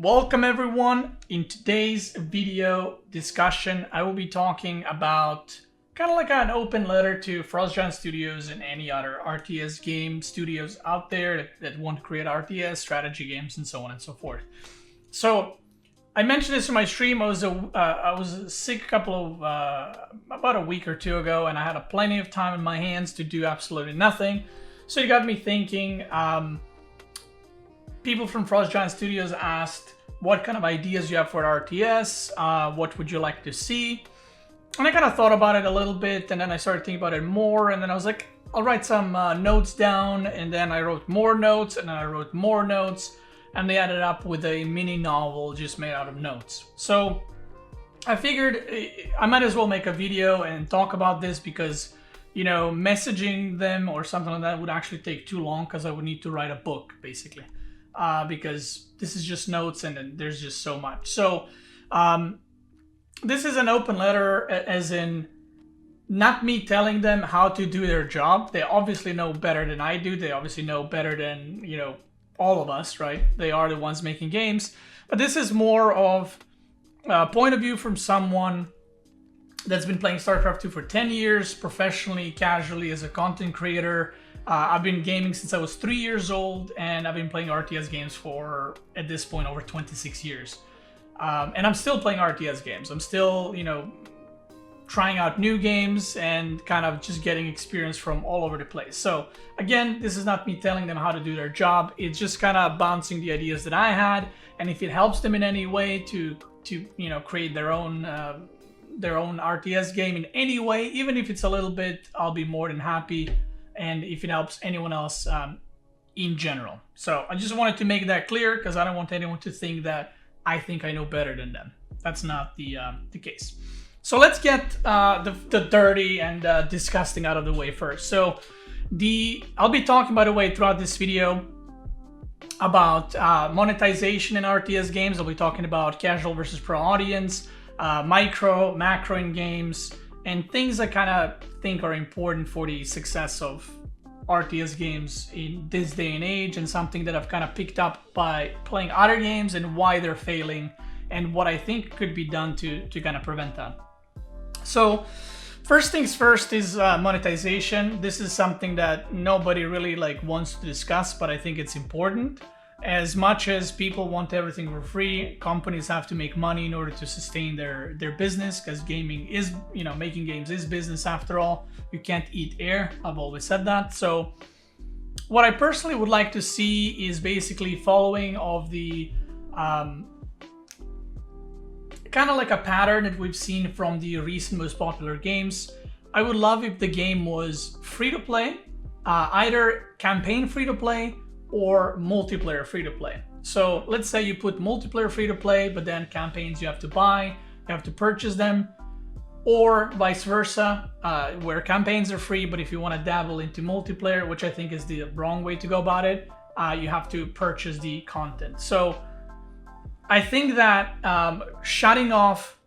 Welcome everyone. In today's video discussion, I will be talking about kind of like an open letter to Frost Giant Studios and any other RTS game studios out there that want to create RTS, strategy games, and so on and so forth. So I mentioned this in my stream. I was sick about a week or two ago, and I had plenty of time in my hands to do absolutely nothing. So it got me thinking. People from Frost Giant Studios asked what kind of ideas you have for RTS, what would you like to see? And I kind of thought about it a little bit, and then I started thinking about it more, and then I was like, I'll write some notes down, and then I wrote more notes, and then I wrote more notes, and they added up with a mini novel just made out of notes. So I figured I might as well make a video and talk about this because, you know, messaging them or something like that would actually take too long because I would need to write a book, basically. Because this is just notes and there's just so much. So this is an open letter, as in not me telling them how to do their job. They obviously know better than I do. They obviously know better than, you know, all of us, right? They are the ones making games. But this is more of a point of view from someone that's been playing StarCraft 2 for 10 years, professionally, casually, as a content creator. I've been gaming since I was 3 years old, and I've been playing RTS games for, at this point, over 26 years. And I'm still playing RTS games. I'm still, you know, trying out new games and kind of just getting experience from all over the place. So again, this is not me telling them how to do their job. It's just kind of bouncing the ideas that I had, and if it helps them in any way to you know, create their own RTS game in any way, even if it's a little bit, I'll be more than happy. And if it helps anyone else in general. So I just wanted to make that clear because I don't want anyone to think that I think I know better than them. That's not the case. So let's get the dirty and disgusting out of the way first. So I'll be talking, by the way, throughout this video about monetization in RTS games. I'll be talking about casual versus pro audience, macro in games, and things I kind of think are important for the success of RTS games in this day and age, and something that I've kind of picked up by playing other games and why they're failing and what I think could be done to kind of prevent that. So first things first is monetization. This is something that nobody really wants to discuss, but I think it's important. As much as people want everything for free, companies have to make money in order to sustain their business, because gaming is, you know, making games is business after all. You can't eat air. I've always said that. So what I personally would like to see is basically following of the kind of like a pattern that we've seen from the recent most popular games. I would love if the game was free to play, either campaign free to play or multiplayer free to play. So let's say you put multiplayer free to play, but then campaigns you have to buy, you have to purchase them, or vice versa, where campaigns are free, but if you want to dabble into multiplayer, which I think is the wrong way to go about it, you have to purchase the content. So I think that shutting off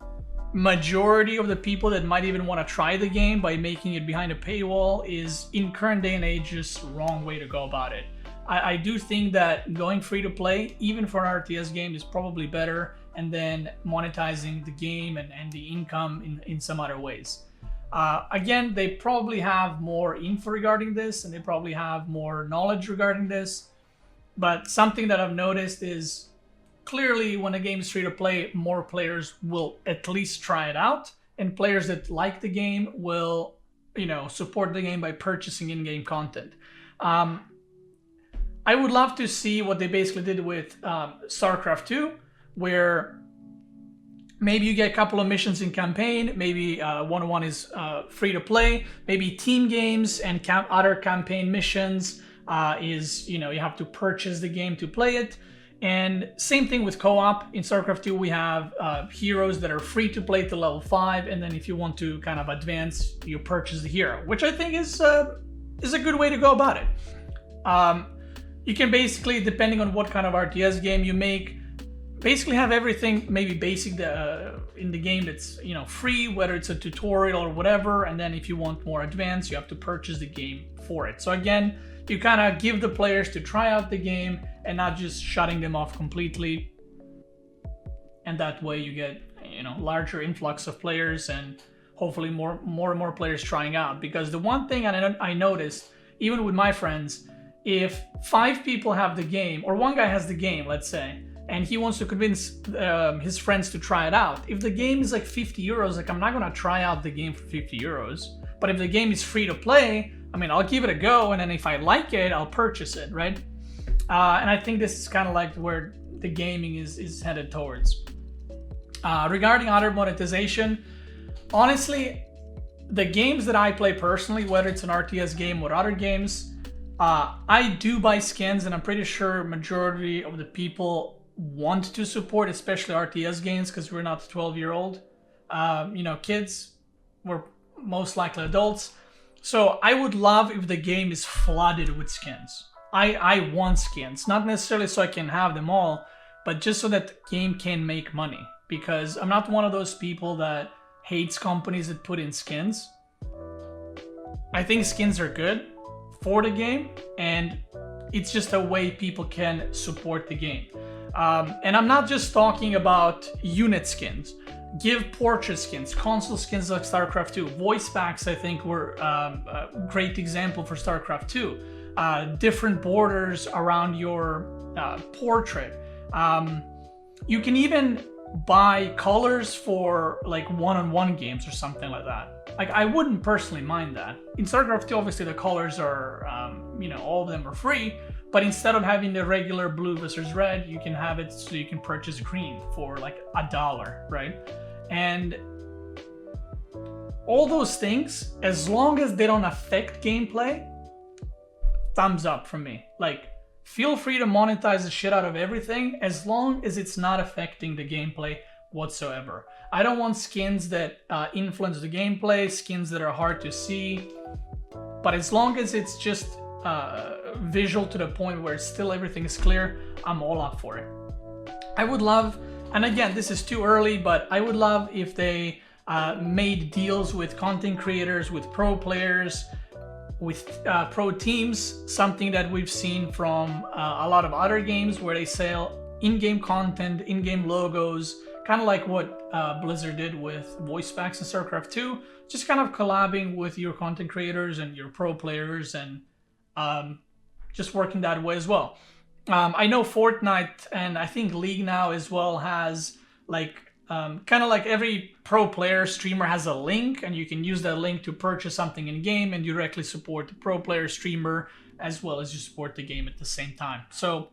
majority of the people that might even want to try the game by making it behind a paywall is, in current day and age, just wrong way to go about it. I do think that going free to play, even for an RTS game, is probably better, and then monetizing the game and the income in some other ways. Again, they probably have more info regarding this, and they probably have more knowledge regarding this, but something that I've noticed is clearly when a game is free to play, more players will at least try it out, and players that like the game will, you know, support the game by purchasing in-game content. I would love to see what they basically did with StarCraft 2, where maybe you get a couple of missions in campaign, maybe one-on-one is free to play, maybe team games and other campaign missions is, you know, you have to purchase the game to play it. And same thing with co-op. In StarCraft 2, we have heroes that are free to play to level 5, and then if you want to kind of advance, you purchase the hero, which I think is a good way to go about it. You can basically, depending on what kind of RTS game you make, basically have everything maybe basic in the game that's, you know, free, whether it's a tutorial or whatever, and then if you want more advanced, you have to purchase the game for it. So again, you kind of give the players to try out the game and not just shutting them off completely. and that way you get, you know, larger influx of players and hopefully more and more players trying out. Because the one thing I noticed, even with my friends, if 5 people have the game, or one guy has the game, let's say, and he wants to convince his friends to try it out, if the game is like 50 euros, like I'm not gonna try out the game for 50 euros. But if the game is free to play, I mean, I'll give it a go, and then if I like it, I'll purchase it, right? And I think this is kind of like where the gaming is headed towards. Regarding other monetization, honestly, the games that I play personally, whether it's an RTS game or other games, I do buy skins, and I'm pretty sure majority of the people want to support, especially RTS games, because we're not 12-year-old, you know, kids. We're most likely adults. So I would love if the game is flooded with skins. I want skins, not necessarily so I can have them all, but just so that the game can make money. Because I'm not one of those people that hates companies that put in skins. I think skins are good for the game, and it's just a way people can support the game. And I'm not just talking about unit skins. Give portrait skins, console skins like StarCraft 2. Voice packs, I think, were a great example for StarCraft 2. Different borders around your portrait. You can even buy colors for like one-on-one games or something like that. Like, I wouldn't personally mind that. In StarCraft 2, obviously the colors are, you know, all of them are free, but instead of having the regular blue versus red, you can have it so you can purchase green for like $1, right? And all those things, as long as they don't affect gameplay, thumbs up from me. Like, feel free to monetize the shit out of everything as long as it's not affecting the gameplay whatsoever. I don't want skins that influence the gameplay, skins that are hard to see, but as long as it's just visual to the point where still everything is clear, I'm all up for it. I would love, and again, this is too early, but I would love if they made deals with content creators, with pro players, with pro teams, something that we've seen from a lot of other games where they sell in-game content, in-game logos, kind of like what Blizzard did with voice packs in StarCraft 2, just kind of collabing with your content creators and your pro players, and just working that way as well. I know Fortnite, and I think League now as well, has like kind of like every pro player streamer has a link, and you can use that link to purchase something in game and directly support the pro player streamer as well as you support the game at the same time. So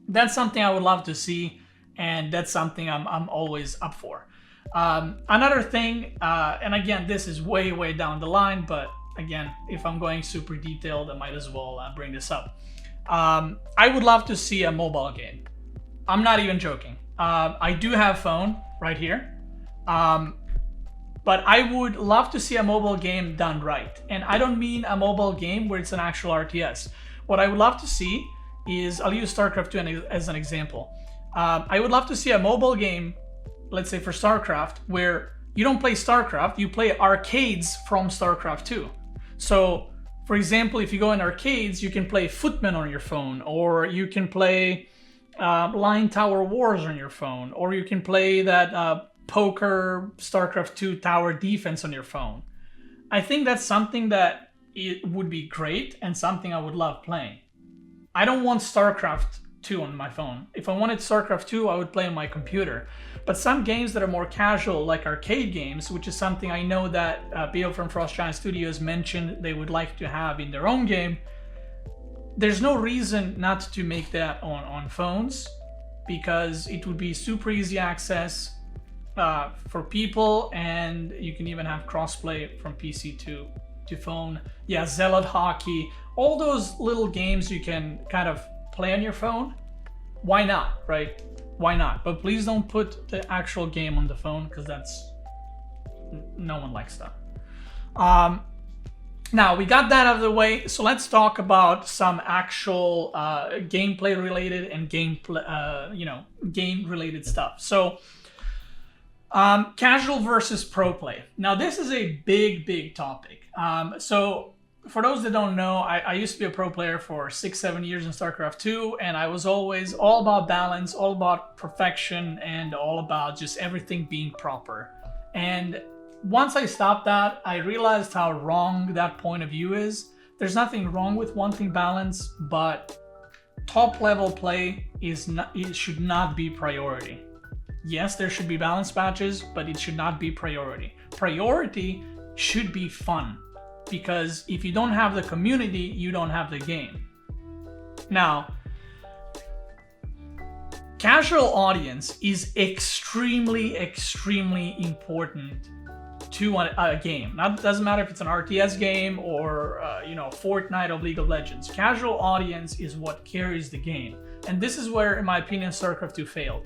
that's something I would love to see, and that's something I'm always up for. Another thing, and again, this is way down the line, but again, if I'm going super detailed, I might as well bring this up. I would love to see a mobile game. I'm not even joking. I do have phone right here, but I would love to see a mobile game done right. And I don't mean a mobile game where it's an actual RTS. What I would love to see is, I'll use StarCraft 2 as an example. I would love to see a mobile game, let's say for StarCraft, where you don't play StarCraft, you play arcades from StarCraft 2. So, for example, if you go in arcades, you can play Footman on your phone, or you can play Line Tower Wars on your phone, or you can play that poker StarCraft 2 tower defense on your phone. I think that's something that it would be great and something I would love playing. I don't want StarCraft 2 on my phone. If I wanted StarCraft 2, I would play on my computer. But some games that are more casual, like arcade games, which is something I know that Bill from Frost Giant Studios mentioned they would like to have in their own game, there's no reason not to make that on phones, because it would be super easy access for people, and you can even have crossplay from PC to phone. Yeah, Zealot Hockey, all those little games you can kind of play on your phone. Why not, right? Why not? But please don't put the actual game on the phone, because that's, no one likes that. Now we got that out of the way, so let's talk about some actual gameplay related and game related stuff. So casual versus pro play. Now this is a big topic. So for those that don't know, I used to be a pro player for 6-7 years in StarCraft 2, and I was always all about balance, all about perfection, and all about just everything being proper. And once I stopped that, I realized how wrong that point of view is. There's nothing wrong with wanting balance, but top level play it should not be priority. Yes, there should be balance matches, but it should not be priority. Priority should be fun, because if you don't have the community, you don't have the game. Now, casual audience is extremely, extremely important to a game. Now, it doesn't matter if it's an RTS game or Fortnite or League of Legends. Casual audience is what carries the game, and this is where, in my opinion, StarCraft 2 failed.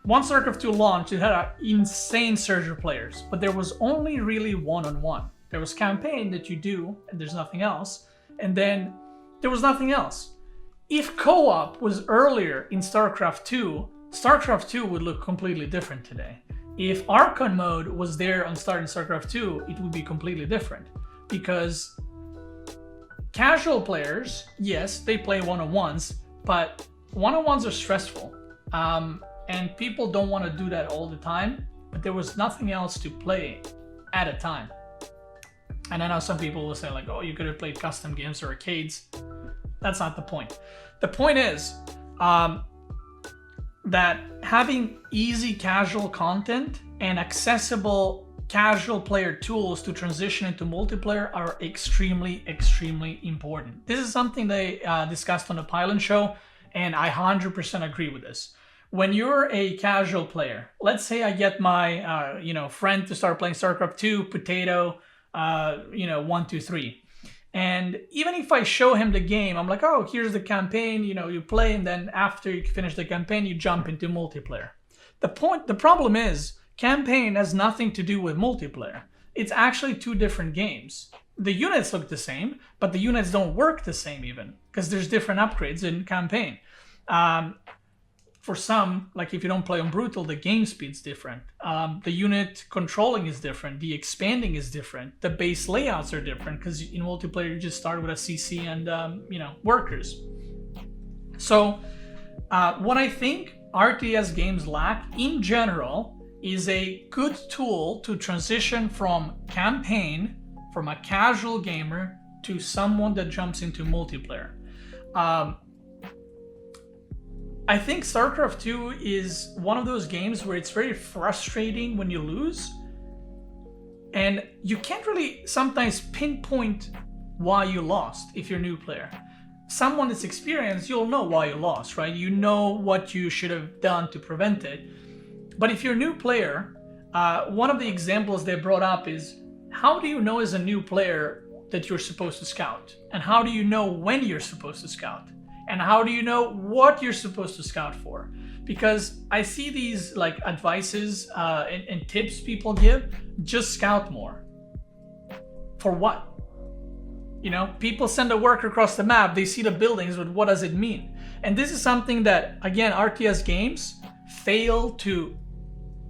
Once StarCraft 2 launched, it had an insane surge of players, but there was only really one-on-one. There was campaign that you do, and there's nothing else, and then there was nothing else. If co-op was earlier in StarCraft 2, StarCraft 2 would look completely different today. If Archon mode was there on starting StarCraft 2, it would be completely different, because casual players, yes, they play one-on-ones, but one-on-ones are stressful, and people don't want to do that all the time, but there was nothing else to play at a time. And I know some people will say like, oh, you could have played custom games or arcades. That's not the point. The point is that having easy casual content and accessible casual player tools to transition into multiplayer are extremely, extremely important. This is something they discussed on the Pylon show, and I 100% agree with this. When you're a casual player, let's say I get my friend to start playing StarCraft 2, Potato, 1, 2, 3. And even if I show him the game, I'm like, oh, here's the campaign, you play, and then after you finish the campaign, you jump into multiplayer. The problem is, campaign has nothing to do with multiplayer. It's actually two different games. The units look the same, but the units don't work the same even, because there's different upgrades in campaign. For some, like if you don't play on Brutal, the game speed's different. The unit controlling is different. The expanding is different. The base layouts are different, because in multiplayer you just start with a CC and workers. So what I think RTS games lack in general is a good tool to transition from campaign, from a casual gamer to someone that jumps into multiplayer. I think StarCraft 2 is one of those games where it's very frustrating when you lose, and you can't really sometimes pinpoint why you lost if you're a new player. Someone that's experienced, you'll know why you lost, right? You know what you should have done to prevent it. But if you're a new player, one of the examples they brought up is, how do you know as a new player that you're supposed to scout? And how do you know when you're supposed to scout? And how do you know what you're supposed to scout for? Because I see these like advices and tips people give, just scout more. For what? People send a worker across the map, they see the buildings, but what does it mean? And this is something that, again, RTS games fail to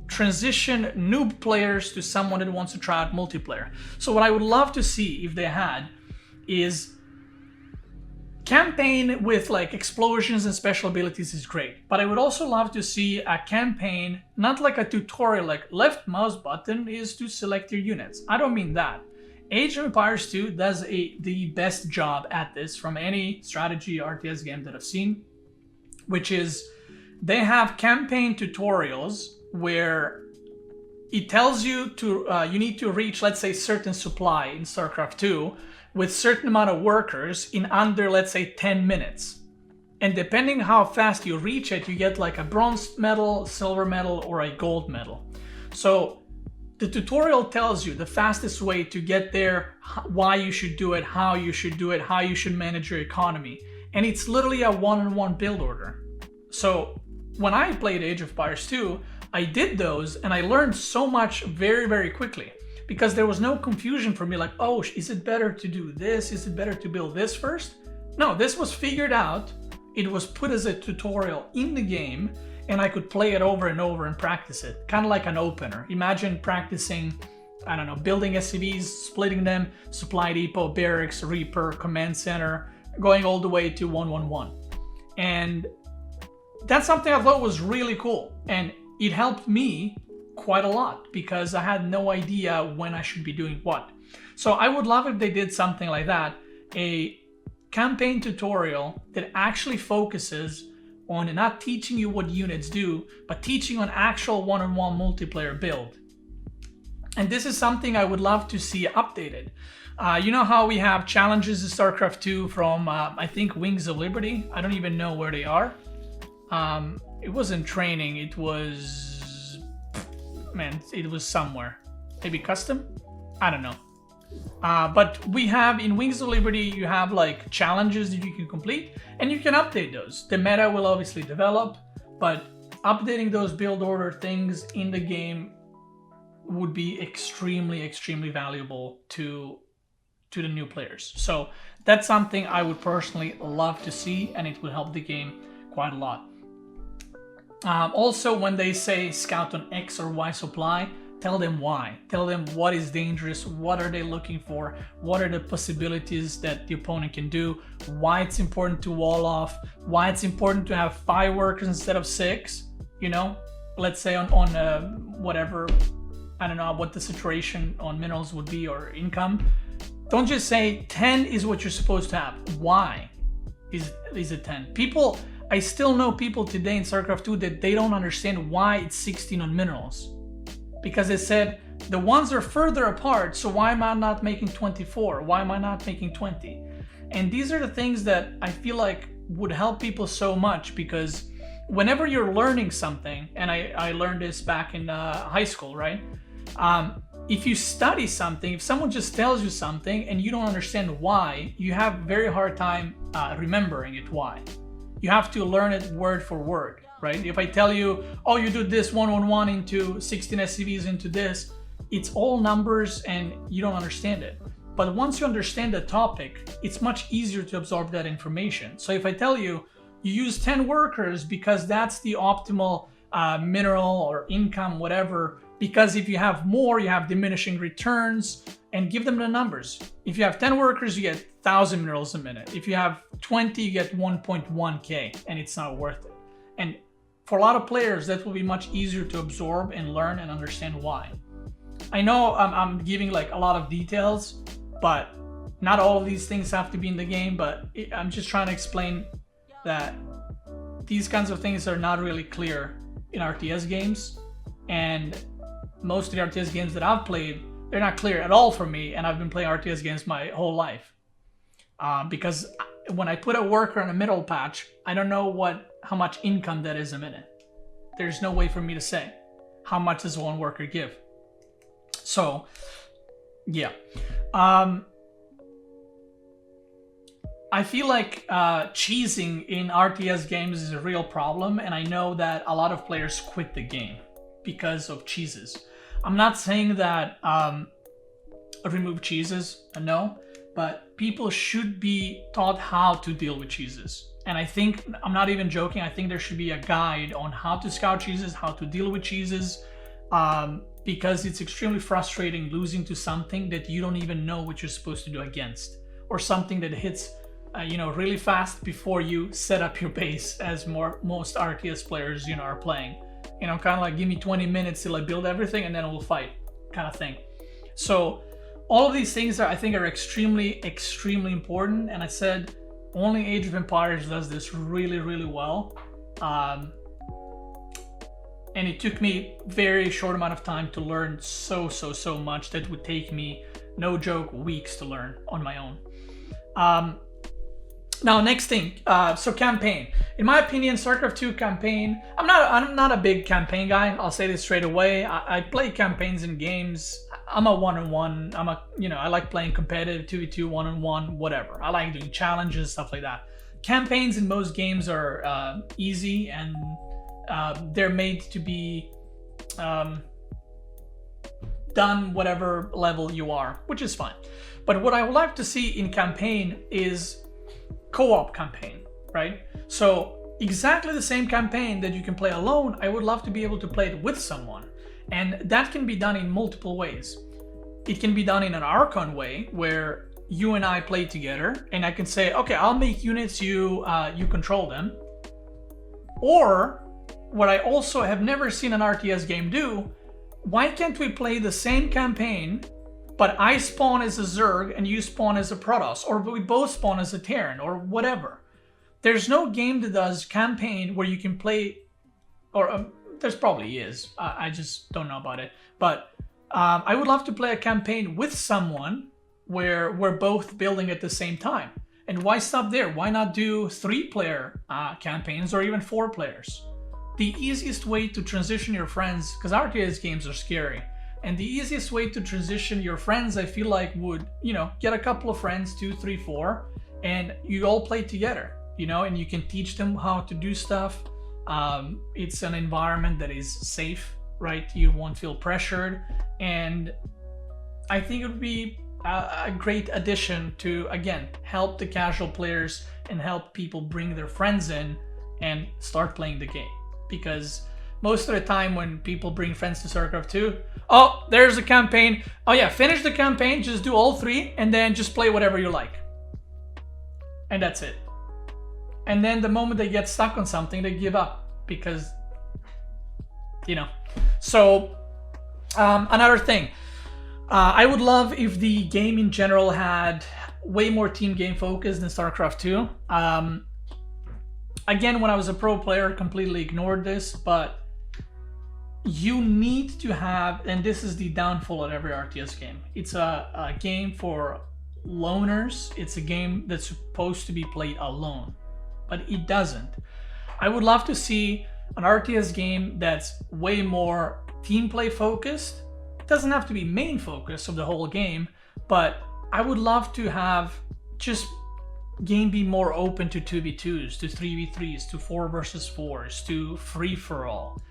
transition noob players to someone that wants to try out multiplayer. So what I would love to see if they had is campaign with like explosions and special abilities is great, but I would also love to see a campaign, not like a tutorial, like left mouse button is to select your units. I don't mean that. Age of Empires 2 does the best job at this from any strategy RTS game that I've seen, which is they have campaign tutorials where it tells you to you need to reach, let's say, certain supply in StarCraft 2 with certain amount of workers in under, let's say, 10 minutes. And depending how fast you reach it, you get like a bronze medal, silver medal, or a gold medal. So the tutorial tells you the fastest way to get there, why you should do it, how you should do it, how you should manage your economy. And it's literally a one-on-one build order. So when I played Age of Empires 2, I did those and I learned so much very, very quickly. Because there was no confusion for me like, oh, is it better to do this? Is it better to build this first? No, this was figured out. It was put as a tutorial in the game, and I could play it over and over and practice it. Kind of like an opener. Imagine practicing I don't know, building SCVs, splitting them, supply depot, barracks, reaper, command center, going all the way to 111. And that's something I thought was really cool. And it helped me quite a lot because I had no idea when I should be doing what. So I would love if they did something like that, a campaign tutorial that actually focuses on not teaching you what units do, but teaching on actual one-on-one multiplayer build. And this is something I would love to see updated. You know how we have challenges in StarCraft 2 from, I think, Wings of Liberty? I don't even know where they are. It wasn't training, it was... Man, it was somewhere. Maybe custom? I don't know. But we have, in Wings of Liberty, you have like challenges that you can complete, and you can update those. The meta will obviously develop, but updating those build order things in the game would be extremely, extremely valuable to the new players. So that's something I would personally love to see, and it would help the game quite a lot. Also, when they say scout on X or Y supply, tell them why. Tell them what is dangerous, what are they looking for, what are the possibilities that the opponent can do, why it's important to wall off, why it's important to have 5 workers instead of 6, you know? Let's say on whatever, I don't know what the situation on minerals would be or income. Don't just say 10 is what you're supposed to have. Why is it 10? People, I still know people today in StarCraft 2 that they don't understand why it's 16 on minerals. Because they said, the ones are further apart, so why am I not making 24? Why am I not making 20? And these are the things that I feel like would help people so much, because whenever you're learning something, and I learned this back in high school, right? If you study something, if someone just tells you something and you don't understand why, you have a very hard time remembering it why. You have to learn it word for word. Right? If I tell you, oh, you do this 1-on-1 into 16 SCVs into this, it's all numbers and you don't understand it. But once you understand the topic, it's much easier to absorb that information. So if I tell you, you use 10 workers because that's the optimal mineral or income, whatever, because if you have more, you have diminishing returns, and give them the numbers. If you have 10 workers, you get 1,000 minerals a minute. If you have 20, you get 1.1K, and it's not worth it. And for a lot of players, that will be much easier to absorb and learn and understand why. I know I'm giving like a lot of details, but not all of these things have to be in the game, but I'm just trying to explain that these kinds of things are not really clear in RTS games, and most of the RTS games that I've played, they're not clear at all for me, and I've been playing RTS games my whole life. Because when I put a worker on a middle patch, I don't know how much income that is a minute. There's no way for me to say how much does one worker give. So, yeah. I feel like cheesing in RTS games is a real problem, and I know that a lot of players quit the game because of cheeses. I'm not saying that remove cheeses, no, but people should be taught how to deal with cheeses. And I think, I'm not even joking, I think there should be a guide on how to scout cheeses, how to deal with cheeses, because it's extremely frustrating losing to something that you don't even know what you're supposed to do against, or something that hits really fast before you set up your base, as most RTS players are playing. Kind of like, give me 20 minutes till I build everything and then we'll fight, kind of thing. So all of these things I think are extremely, extremely important. And I said only Age of Empires does this really, really well. And it took me very short amount of time to learn so much that would take me, no joke, weeks to learn on my own. Now, next thing, so campaign. In my opinion, StarCraft 2 campaign, I'm not a big campaign guy. I'll say this straight away. I play campaigns in games. I'm a one-on-one. I like playing competitive 2v2, one-on-one, whatever. I like doing challenges, stuff like that. Campaigns in most games are easy, and they're made to be done whatever level you are, which is fine. But what I would like to see in campaign is co-op campaign, right? So exactly the same campaign that you can play alone, I would love to be able to play it with someone. And that can be done in multiple ways. it can be done in an Archon way where you and I play together, and I can say, okay, I'll make units, you control them. Or what I also have never seen an RTS game do, why can't we play the same campaign, but I spawn as a Zerg and you spawn as a Protoss, or we both spawn as a Terran, or whatever. There's no game that does campaign where you can play, or there's probably is, I just don't know about it. But I would love to play a campaign with someone where we're both building at the same time. And why stop there? Why not do 3-player campaigns or even 4 players? The easiest way to transition your friends, because RTS games are scary, and the easiest way to transition your friends, I feel like, would, get a couple of friends, 2, 3, 4, and you all play together, and you can teach them how to do stuff. It's an environment that is safe, right? You won't feel pressured, and I think it would be a great addition to, again, help the casual players and help people bring their friends in and start playing the game. Because most of the time when people bring friends to StarCraft 2, oh, there's a campaign. Oh yeah, finish the campaign, just do all 3, and then just play whatever you like. And that's it. And then the moment they get stuck on something, they give up because, So, another thing. I would love if the game in general had way more team game focus than StarCraft 2. Again, when I was a pro player, completely ignored this, but you need to have, and this is the downfall of every RTS game, it's a game for loners. It's a game that's supposed to be played alone, but it doesn't. I would love to see an RTS game that's way more team play focused. It doesn't have to be main focus of the whole game, but I would love to have just game be more open to 2v2s, to 3v3s, to 4 versus 4s, to free-for-all.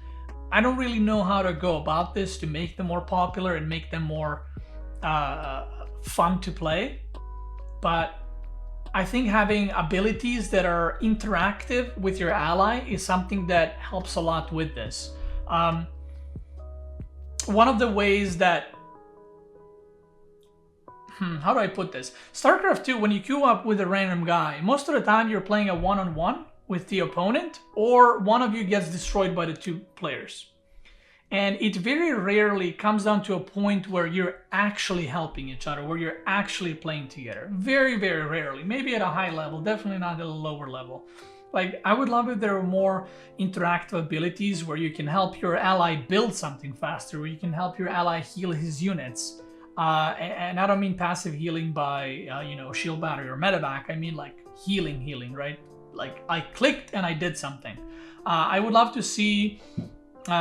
I don't really know how to go about this to make them more popular and make them more fun to play, but I think having abilities that are interactive with your ally is something that helps a lot with this. One of the ways that, how do I put this? StarCraft 2, when you queue up with a random guy, most of the time you're playing a one-on-one with the opponent, or one of you gets destroyed by the 2 players. And it very rarely comes down to a point where you're actually helping each other, where you're actually playing together. Very, very rarely. Maybe at a high level, definitely not at a lower level. Like, I would love if there were more interactive abilities where you can help your ally build something faster, where you can help your ally heal his units. And I don't mean passive healing by, shield battery or medevac. I mean like healing, right? Like I clicked and I did something. I would love to see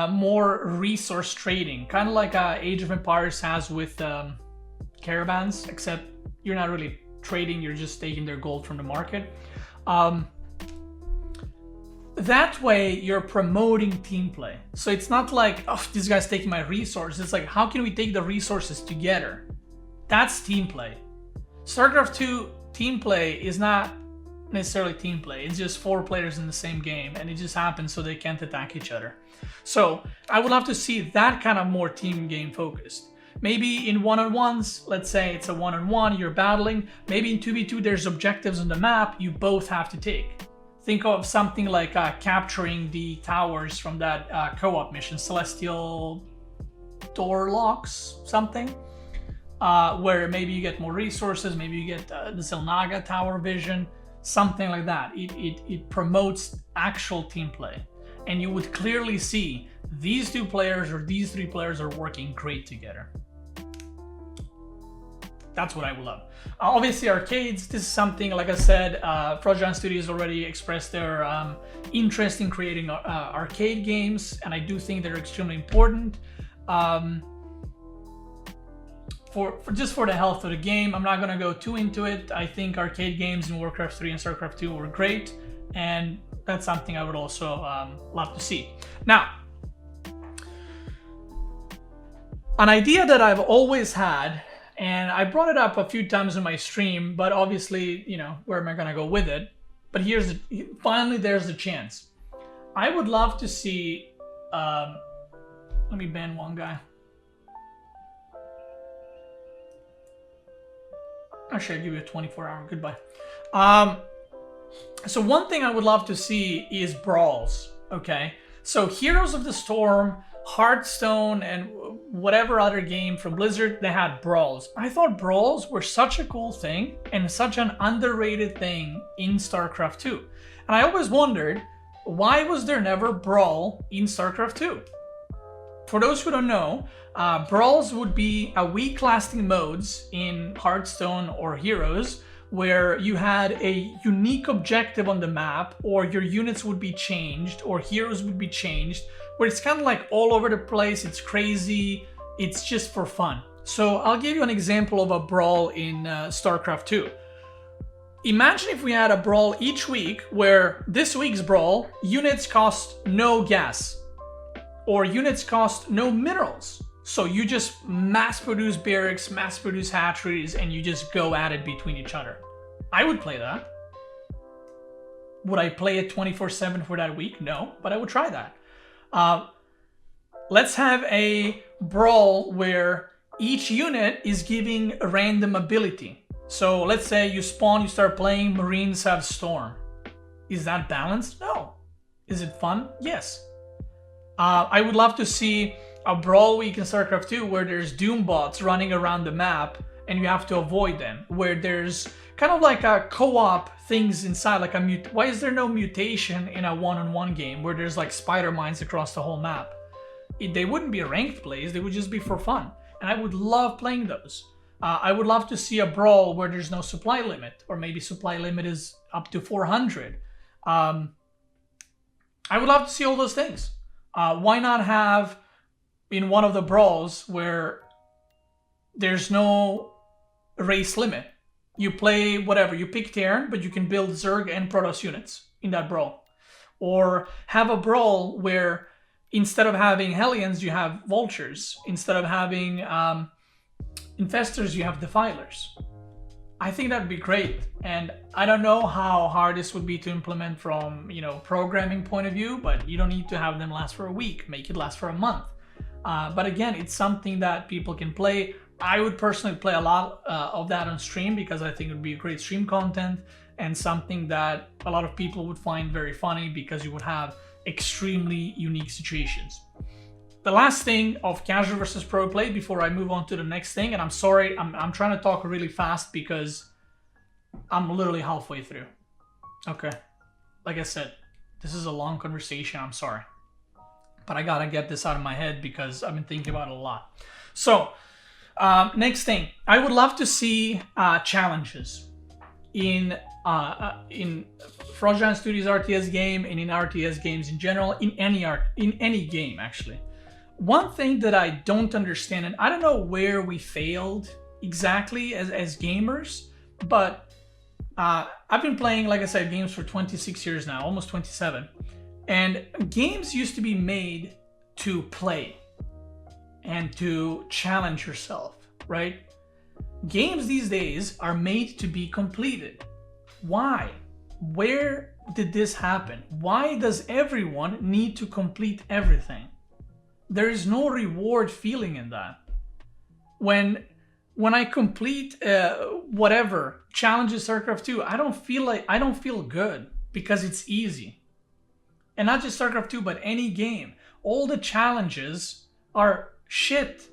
more resource trading, kind of like Age of Empires has with caravans, except you're not really trading, you're just taking their gold from the market. That way you're promoting team play. So it's not like, oh, this guy's taking my resources. It's like, how can we take the resources together? That's team play. StarCraft 2 team play is not necessarily team play. It's just 4 players in the same game, and it just happens so they can't attack each other. So I would love to see that kind of more team game focused. Maybe in one-on-ones, let's say it's a one-on-one, you're battling. Maybe in 2v2 there's objectives on the map you both have to take. Think of something like capturing the towers from that co-op mission, Celestial Door Locks, something, where maybe you get more resources, maybe you get the Zelnaga Tower vision, something like that. It promotes actual team play, and you would clearly see these 2 players or these 3 players are working great together. That's what I would love. Obviously, arcades, this is something, like I said, Frojan Studios already expressed their interest in creating arcade games, and I do think they're extremely important for the health of the game. I'm not going to go too into it. I think arcade games in Warcraft 3 and StarCraft 2 were great, and that's something I would also love to see. Now, an idea that I've always had, and I brought it up a few times in my stream, but obviously, where am I going to go with it? But finally, there's the chance. I would love to see, let me ban one guy. Actually, I'll give you a 24-hour goodbye. So one thing I would love to see is brawls, okay? So Heroes of the Storm, Hearthstone, and whatever other game from Blizzard, they had brawls. I thought brawls were such a cool thing and such an underrated thing in StarCraft 2. And I always wondered, why was there never brawl in StarCraft 2? For those who don't know, brawls would be a week-lasting modes in Hearthstone or Heroes where you had a unique objective on the map, or your units would be changed, or heroes would be changed, where it's kind of like all over the place, it's crazy, it's just for fun. So I'll give you an example of a brawl in StarCraft 2. Imagine if we had a brawl each week where this week's brawl, units cost no gas, or units cost no minerals. So you just mass produce barracks, mass produce hatcheries, and you just go at it between each other. I would play that. Would I play it 24/7 for that week? No, but I would try that. Let's have a brawl where each unit is giving a random ability. So let's say you spawn, you start playing, Marines have Storm. Is that balanced? No. Is it fun? Yes. I would love to see a brawl week in StarCraft 2 where there's Doom bots running around the map and you have to avoid them, where there's kind of like a co-op things inside, like why is there no mutation in a one-on-one game where there's like spider mines across the whole map? They wouldn't be ranked plays, they would just be for fun, and I would love playing those. I would love to see a brawl where there's no supply limit, or maybe supply limit is up to 400. I would love to see all those things. Why not have in one of the brawls where there's no race limit? You play whatever, you pick Terran, but you can build Zerg and Protoss units in that brawl. Or have a brawl where instead of having Hellions, you have Vultures. Instead of having Infestors, you have Defilers. I think that'd be great. And I don't know how hard this would be to implement from, programming point of view, but you don't need to have them last for a week. Make it last for a month. But again, it's something that people can play. I would personally play a lot of that on stream because I think it would be a great stream content and something that a lot of people would find very funny because you would have extremely unique situations. The last thing of casual versus pro play before I move on to the next thing, and I'm sorry, I'm trying to talk really fast because I'm literally halfway through. Okay, like I said, this is a long conversation, I'm sorry. But I gotta get this out of my head because I've been thinking about it a lot. So, next thing, I would love to see challenges in Frost Studios RTS game and in RTS games in general, in any game actually. One thing that I don't understand, and I don't know where we failed exactly as gamers, but I've been playing, like I said, games for 26 years now, almost 27. And games used to be made to play and to challenge yourself, right? Games these days are made to be completed. Why? Where did this happen? Why does everyone need to complete everything? There is no reward feeling in that. When I complete whatever challenges StarCraft 2, I don't feel good because it's easy. And not just StarCraft 2, but any game. All the challenges are shit.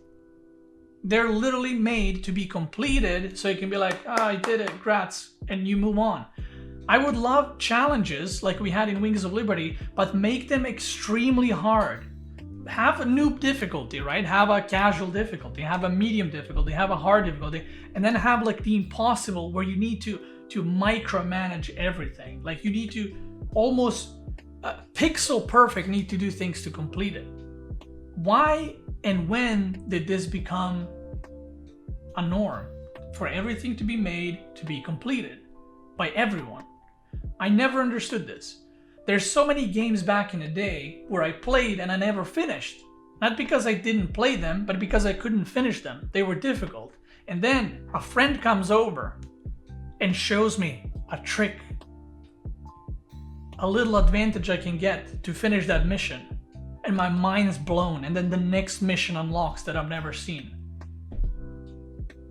They're literally made to be completed so you can be like, I did it, grats, and you move on. I would love challenges like we had in Wings of Liberty, but make them extremely hard. Have a noob difficulty, right? Have a casual difficulty, have a medium difficulty, have a hard difficulty, and then have like the impossible where you need to micromanage everything. Like you need to almost pixel perfect need to do things to complete it. Why and when did this become a norm for everything to be made to be completed by everyone? I never understood this. There's so many games back in the day where I played and I never finished. Not because I didn't play them, but because I couldn't finish them. They were difficult. And then a friend comes over and shows me a trick, a little advantage I can get to finish that mission. And my mind's blown, and then the next mission unlocks that I've never seen.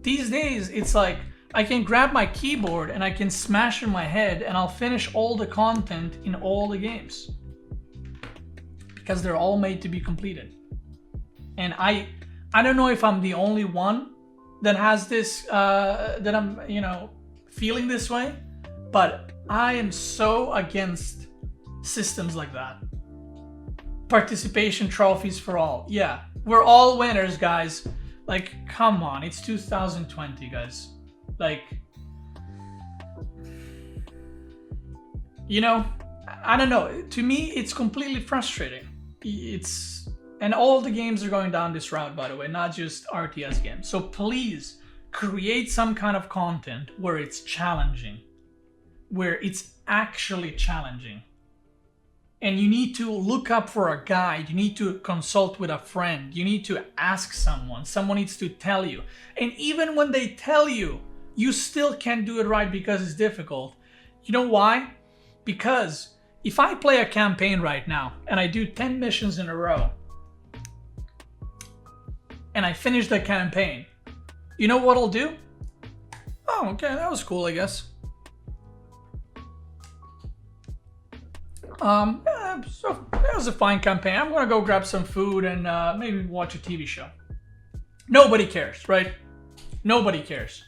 These days, it's like, I can grab my keyboard and I can smash in my head and I'll finish all the content in all the games. Because they're all made to be completed. And I don't know if I'm the only one that has this, that I'm, feeling this way, but I am so against systems like that. Participation trophies for all. Yeah, we're all winners, guys. Like, come on, it's 2020, guys. Like, I don't know. To me, it's completely frustrating. And all the games are going down this route, by the way, not just RTS games. So please create some kind of content where it's challenging, where it's actually challenging. And you need to look up for a guide. You need to consult with a friend. You need to ask someone. Someone needs to tell you. And even when they tell you, you still can't do it right because it's difficult. You know why? Because if I play a campaign right now and I do 10 missions in a row and I finish the campaign, you know what I'll do? Oh, okay, that was cool, I guess. So that was a fine campaign. I'm gonna go grab some food and maybe watch a TV show. Nobody cares, right? Nobody cares.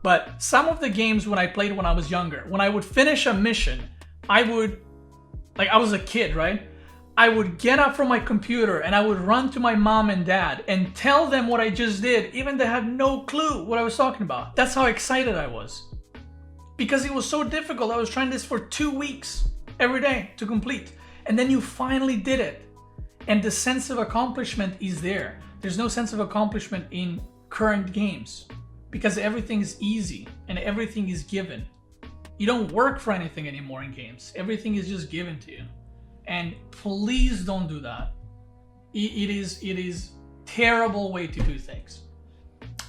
But some of the games when I played when I was younger, when I would finish a mission, I was a kid, right? I would get up from my computer and I would run to my mom and dad and tell them what I just did, even they had no clue what I was talking about. That's how excited I was. Because it was so difficult. I was trying this for 2 weeks. Every day to complete, and then you finally did it, and the sense of accomplishment is there. There's no sense of accomplishment in current games because everything is easy and everything is given. You don't work for anything anymore in games. Everything is just given to you, and please don't do that. It is terrible way to do things.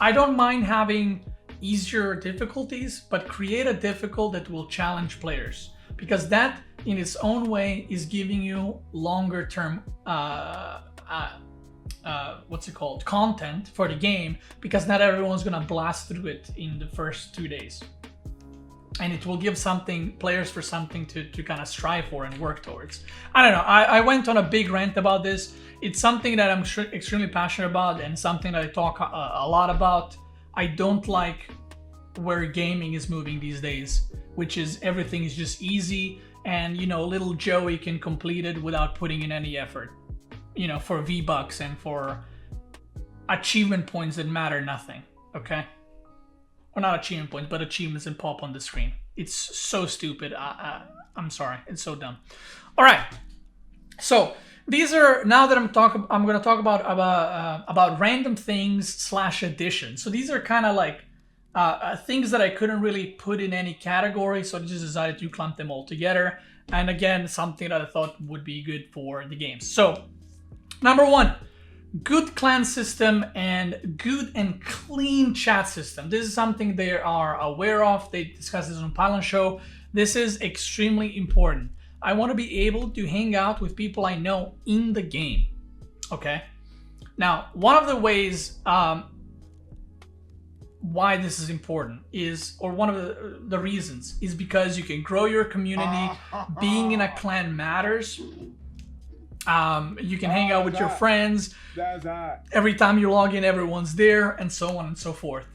I don't mind having easier difficulties, but create a difficult that will challenge players, because that in its own way is giving you longer term content for the game, because not everyone's gonna blast through it in the first 2 days, and it will give players for something to kind of strive for and work towards. I don't know, I went on a big rant about this. It's something that I'm extremely passionate about and something that I talk a lot about. I don't like where gaming is moving these days, which is everything is just easy, and little Joey can complete it without putting in any effort, for V-Bucks and for achievement points that matter nothing, okay? Or not achievement points, but achievements that pop on the screen. It's so stupid. I'm sorry, it's so dumb. All right, so these are, now that I'm going to talk about random things / addition. So these are kind of like things that I couldn't really put in any category, so I just decided to clump them all together. And again, something that I thought would be good for the games. So, number 1, good clan system and good and clean chat system. This is something they are aware of. They discussed this on Pylon Show. This is extremely important. I want to be able to hang out with people I know in the game. Okay? Now, one of the ways why this is important is, or one of the reasons, is because you can grow your community. Being in a clan matters. You can hang out with your friends. Every time you log in, everyone's there, and so on and so forth.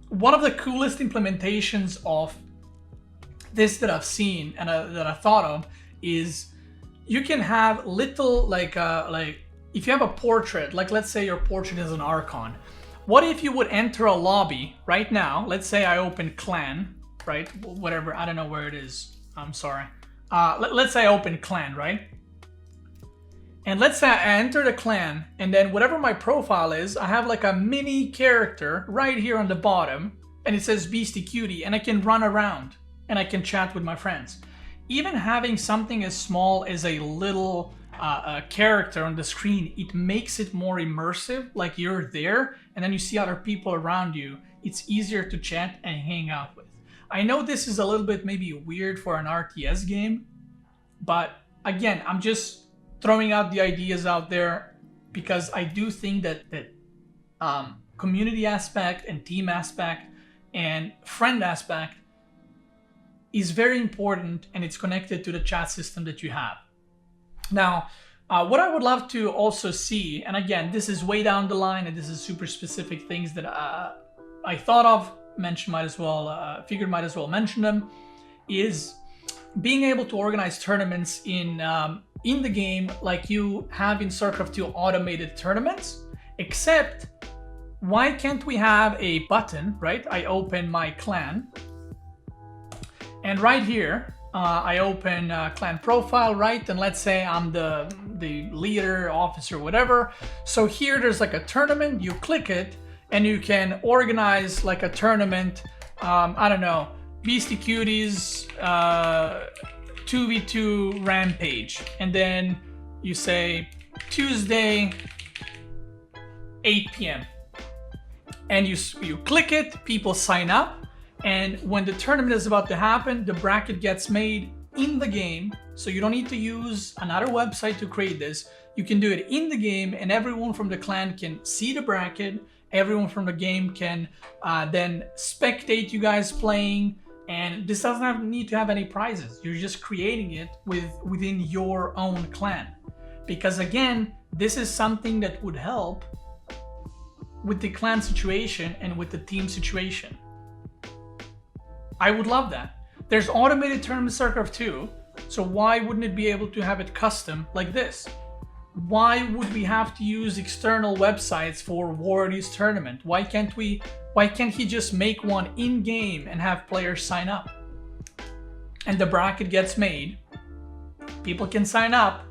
One of the coolest implementations of this that I've seen and that I thought of is you can have little, like if you have a portrait, like let's say your portrait is an Archon. What if you would enter a lobby right now? Let's say I open clan, right? Whatever, I don't know where it is. I'm sorry. Let's say I open clan, right? And let's say I enter the clan, and then whatever my profile is, I have like a mini character right here on the bottom, and it says Beastyqt, and I can run around and I can chat with my friends. Even having something as small as a little character on the screen, it makes it more immersive, like you're there and then you see other people around you. It's easier to chat and hang out with. I know this is a little bit maybe weird for an RTS game, but again, I'm just throwing out the ideas out there because I do think that community aspect and team aspect and friend aspect is very important, and it's connected to the chat system that you have. Now, what I would love to also see, and again, this is way down the line, and this is super specific things that I thought of, figured might as well mention them, is being able to organize tournaments in the game like you have in StarCraft 2 automated tournaments, except why can't we have a button, right? I open my clan, and right here, I open clan profile, right? And let's say I'm the leader, officer, whatever. So here there's like a tournament, you click it, and you can organize like a tournament, I don't know, Beastyqt's 2v2 rampage. And then you say Tuesday, 8 p.m. And you click it, people sign up. And when the tournament is about to happen, the bracket gets made in the game. So you don't need to use another website to create this. You can do it in the game, and everyone from the clan can see the bracket. Everyone from the game can then spectate you guys playing. And this doesn't need to have any prizes. You're just creating it within your own clan. Because again, this is something that would help with the clan situation and with the team situation. I would love that. There's automated tournaments in StarCraft 2, so why wouldn't it be able to have it custom like this? Why would we have to use external websites for Wardy's tournament? Why can't he just make one in-game and have players sign up? And the bracket gets made. People can sign up,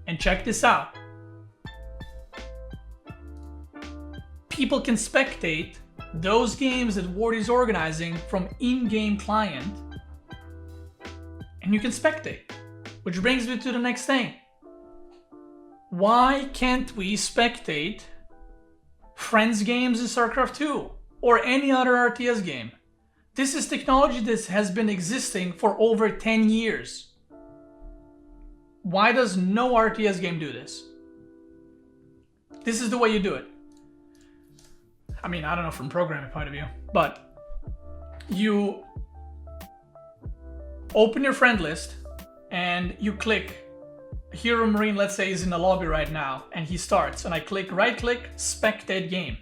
and check this out. People can spectate those games that Ward is organizing from in-game client, and you can spectate. Which brings me to the next thing. Why can't we spectate friends games in StarCraft 2 or any other RTS game? This is technology that has been existing for over 10 years. Why does no RTS game do this? This is the way you do it. I mean, I don't know from programming point of view, but you open your friend list and you click Hero Marine, let's say, is in the lobby right now, and he starts, and I click right click, spectate game.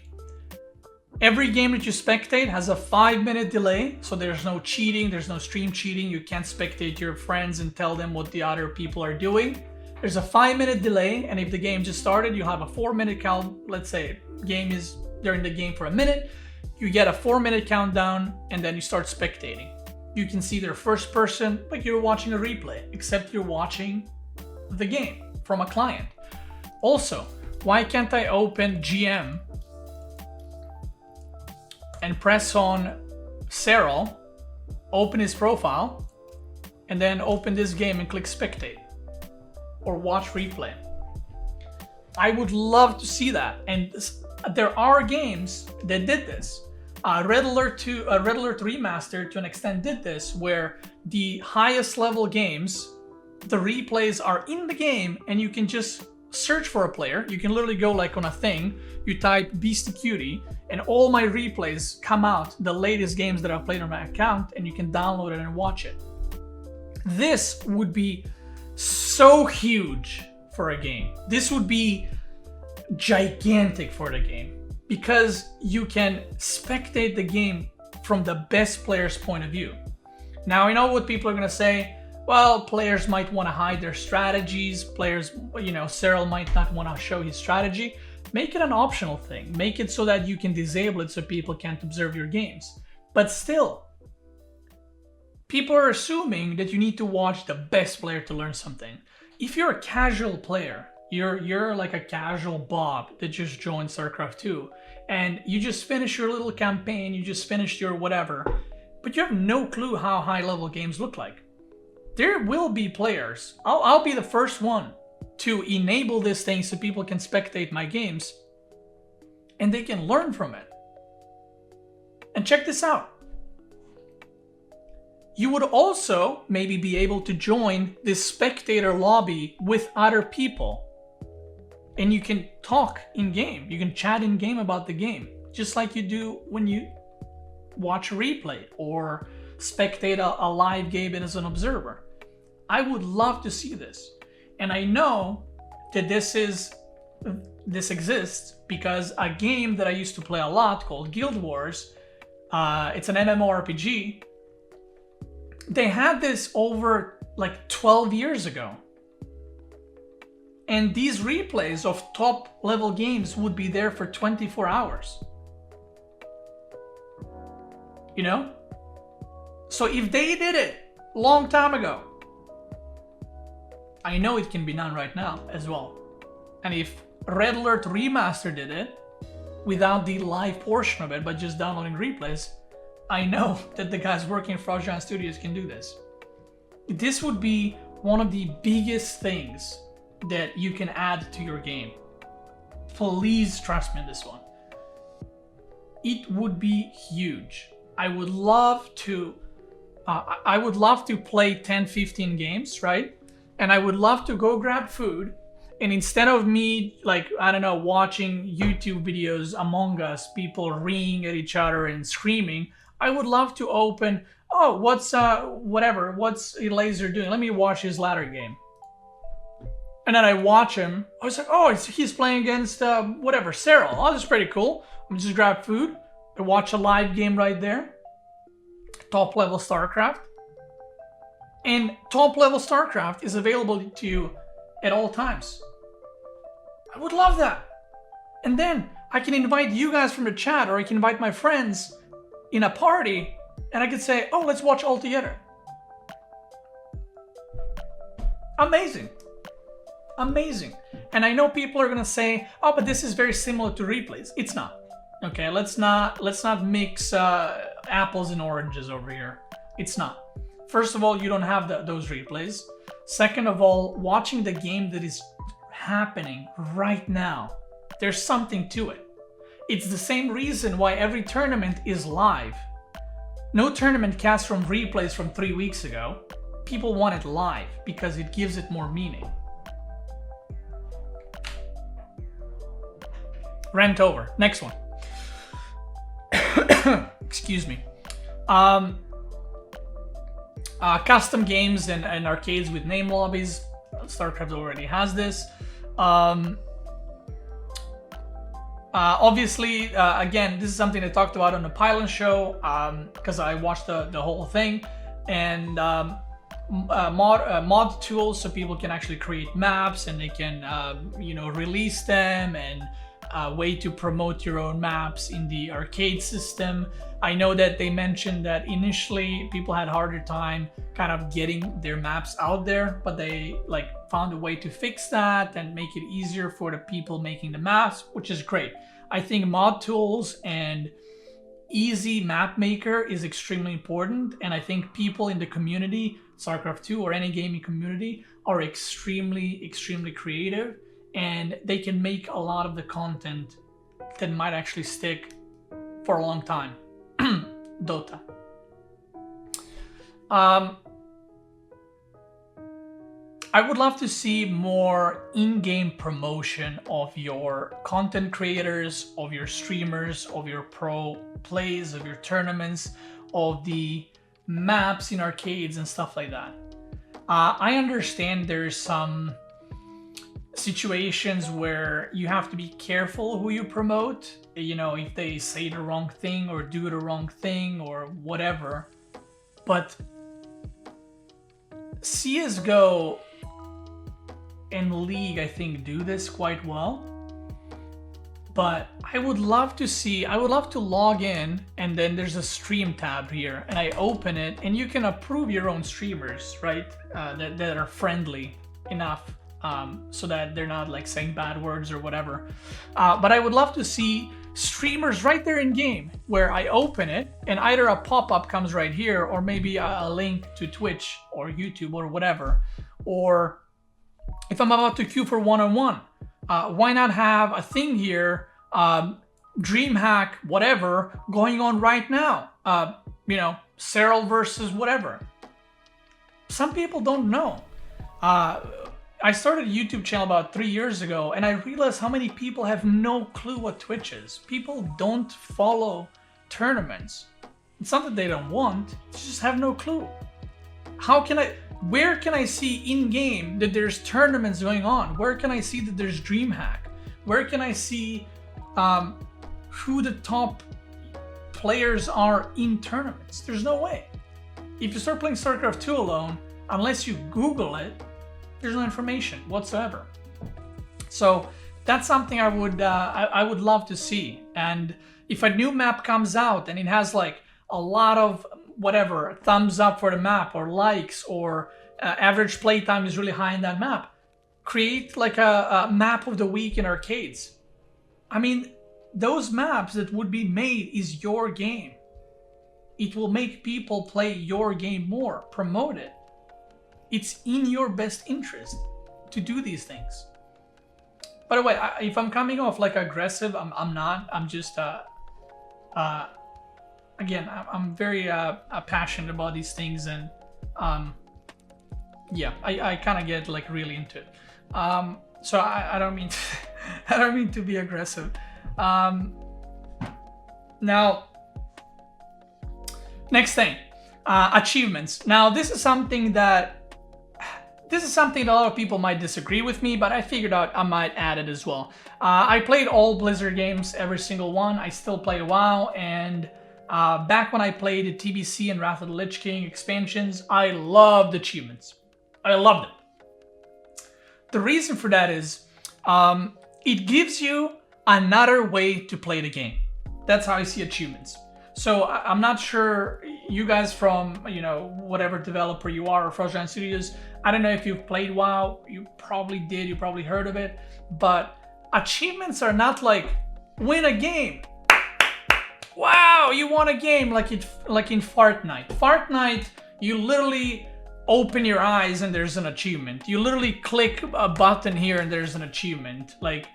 Every game that you spectate has a 5-minute delay, so there's no cheating, there's no stream cheating, you can't spectate your friends and tell them what the other people are doing. There's a 5-minute delay, and if the game just started, you have a 4-minute count. Let's say game is during the game for a minute, you get a 4-minute countdown, and then you start spectating. You can see their first person, like you're watching a replay, except you're watching the game from a client. Also, why can't I open GM and press on Cyril, open his profile, and then open this game and click spectate or watch replay? I would love to see that, and there are games that did this. Red Alert Remastered to an extent did this, where the highest level games, the replays are in the game, and you can just search for a player. You can literally go like on a thing, you type Beastyqt, and all my replays come out, the latest games that I've played on my account, and you can download it and watch it. This would be so huge for a game. This would be gigantic for the game, because you can spectate the game from the best player's point of view. Now, I know what people are going to say. Well, players might want to hide their strategies. Players, Cyril might not want to show his strategy. Make it an optional thing. Make it so that you can disable it so people can't observe your games. But still, people are assuming that you need to watch the best player to learn something. If you're a casual player, you're like a casual Bob that just joined StarCraft 2, and you just finished your little campaign, you just finished your whatever, but you have no clue how high-level games look like. There will be players. I'll be the first one to enable this thing so people can spectate my games, and they can learn from it. And check this out. You would also maybe be able to join this spectator lobby with other people. And you can talk in game. You can chat in game about the game, just like you do when you watch a replay or spectate a live game as an observer. I would love to see this. And I know that this exists because a game that I used to play a lot called Guild Wars, it's an MMORPG, they had this over like 12 years ago. And these replays of top level games would be there for 24 hours. You know? So if they did it long time ago, I know it can be done right now as well. And if Red Alert Remaster did it without the live portion of it, but just downloading replays, I know that the guys working at Frost Giant Studios can do this. This would be one of the biggest things that you can add to your game. Please trust me on this one. It would be huge. I would love to play 10, 15 games, right? And I would love to go grab food, and instead of me, like, I don't know, watching YouTube videos Among Us, people ringing at each other and screaming, I would love to open, oh, what's Laser doing? Let me watch his ladder game. And then I watch him. I was like, oh, he's playing against, Cyril. Oh, that's pretty cool. I'm just grab food. I watch a live game right there. Top level StarCraft. And top level StarCraft is available to you at all times. I would love that. And then I can invite you guys from the chat, or I can invite my friends in a party, and I could say, oh, let's watch all together. Amazing. Amazing. And I know people are gonna say, oh, but this is very similar to replays. It's not. Okay, let's not mix apples and oranges over here. It's not. First of all, you don't have those replays. Second of all, watching the game that is happening right now, there's something to it. It's the same reason why every tournament is live. No tournament cast from replays from 3 weeks ago. People want it live because it gives it more meaning. Rant over. Next one. Excuse me. Custom games and arcades with name lobbies. StarCraft already has this. Obviously, again, this is something I talked about on the Pylon show because I watched the whole thing. And mod tools so people can actually create maps and they can, release them, and a way to promote your own maps in the arcade system. I know that they mentioned that initially people had a harder time kind of getting their maps out there, but they found a way to fix that and make it easier for the people making the maps, which is great. I think mod tools and easy map maker is extremely important, and I think people in the community, StarCraft 2 or any gaming community, are extremely, extremely creative, and they can make a lot of the content that might actually stick for a long time. Dota. I would love to see more in-game promotion of your content creators, of your streamers, of your pro plays, of your tournaments, of the maps in arcades and stuff like that. I understand there's some situations where you have to be careful who you promote, if they say the wrong thing or do the wrong thing or whatever. But CSGO and League, I think, do this quite well. But I would love to log in, and then there's a stream tab here, and I open it, and you can approve your own streamers, right? That are friendly enough so that they're not saying bad words or whatever. But I would love to see streamers right there in game where I open it and either a pop-up comes right here, or maybe a link to Twitch or YouTube or whatever. Or if I'm about to queue for one-on-one, why not have a thing here, DreamHack, whatever, going on right now? Cyril versus whatever. Some people don't know. I started a YouTube channel about 3 years ago, and I realized how many people have no clue what Twitch is. People don't follow tournaments. It's not that they don't want, they just have no clue. Where can I see in-game that there's tournaments going on? Where can I see that there's DreamHack? Where can I see who the top players are in tournaments? There's no way. If you start playing StarCraft 2 alone, unless you Google it, there's no information whatsoever. So that's something I would love to see. And if a new map comes out and it has like a lot of whatever, thumbs up for the map or likes, or average playtime is really high in that map, create like a map of the week in arcades. I mean, those maps that would be made is your game. It will make people play your game more, promote it. It's in your best interest to do these things. By the way, if I'm coming off like aggressive, I'm not. I'm just, again, I'm very passionate about these things, and yeah, I kind of get like really into it. So I don't mean to, I don't mean to be aggressive. Now, next thing, achievements. Now this is something that a lot of people might disagree with me, but I figured out I might add it as well. I played all Blizzard games, every single one. I still play WoW, and back when I played the TBC and Wrath of the Lich King expansions, I loved achievements. I loved them. The reason for that is it gives you another way to play the game. That's how I see achievements. So I'm not sure you guys from, you know, whatever developer you are or Frost Giant Studios, I don't know if you've played WoW. You probably did, you probably heard of it. But achievements are not like win a game. Wow, you won a game, like in Fortnite. Fortnite, you literally open your eyes and there's an achievement. You literally click a button here and there's an achievement. Like,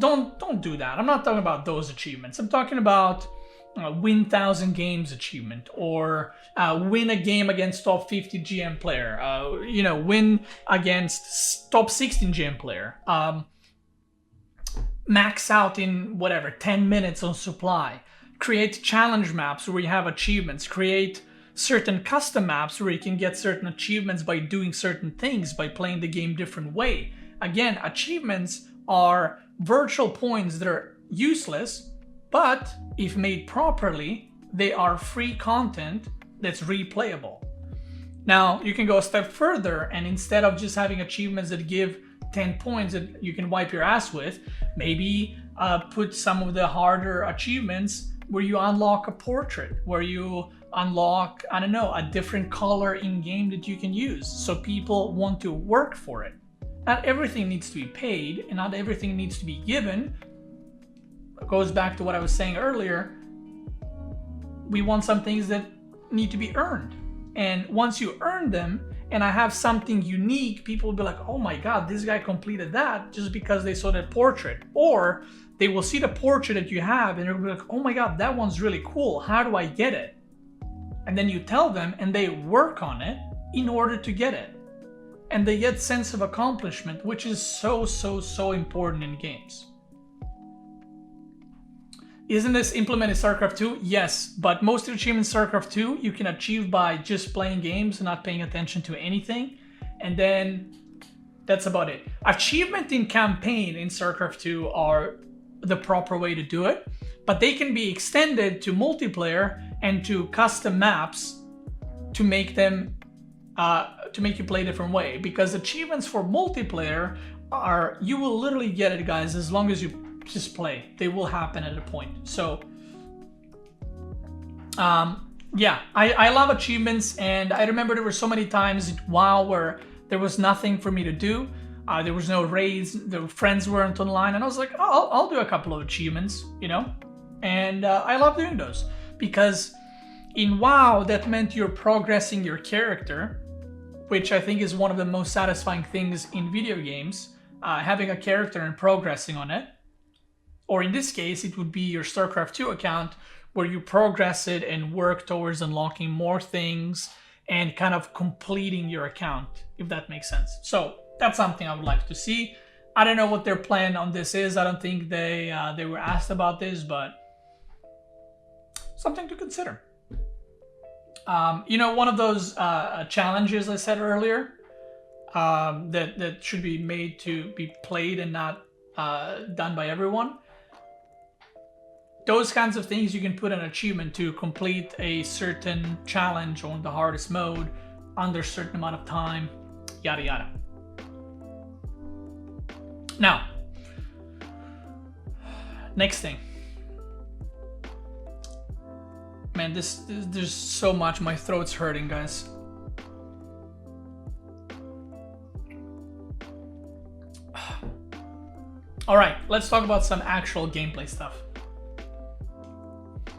don't do that. I'm not talking about those achievements. I'm talking about win 1,000 games achievement, or win a game against top 50 GM player. You know, win against top 16 GM player. Max out in whatever 10 minutes on supply. Create challenge maps where you have achievements. Create certain custom maps where you can get certain achievements by doing certain things, by playing the game different way. Again, achievements are virtual points that are useless, but if made properly, they are free content that's replayable. Now, you can go a step further, and instead of just having achievements that give 10 points that you can wipe your ass with, maybe put some of the harder achievements where you unlock a portrait, where you unlock, I don't know, a different color in game that you can use, so people want to work for it. Not everything needs to be paid, and not everything needs to be given. It goes back to what I was saying earlier. We want some things that need to be earned. And once you earn them, and I have something unique, people will be like, oh my God, this guy completed that just because they saw that portrait. Or they will see the portrait that you have and they'll be like, oh my God, that one's really cool. How do I get it? And then you tell them and they work on it in order to get it. And they get sense of accomplishment, which is so important in games. Isn't this implemented in StarCraft 2? Yes, but most of the achievements in StarCraft 2 you can achieve by just playing games and not paying attention to anything. And then that's about it. Achievement in campaign in StarCraft 2 are the proper way to do it, but they can be extended to multiplayer and to custom maps to make them to make you play a different way. Because achievements for multiplayer are, you will literally get it, guys, as long as you just play. They will happen at a point. So yeah, I love achievements, and I remember there were so many times in WoW where there was nothing for me to do. There was no raids, the friends weren't online, and I was like, oh, I'll do a couple of achievements, you know? And I love doing those, because in WoW that meant you're progressing your character, which I think is one of the most satisfying things in video games, having a character and progressing on it. Or in this case, it would be your StarCraft 2 account, where you progress it and work towards unlocking more things and kind of completing your account, if that makes sense. So that's something I would like to see. I don't know what their plan on this is. I don't think they were asked about this, but something to consider. You know, one of those challenges I said earlier, that should be made to be played and not done by everyone. Those kinds of things you can put an achievement to complete a certain challenge on the hardest mode under a certain amount of time, yada yada. Now, next thing. Man, there's so much. My throat's hurting, guys. All right, let's talk about some actual gameplay stuff.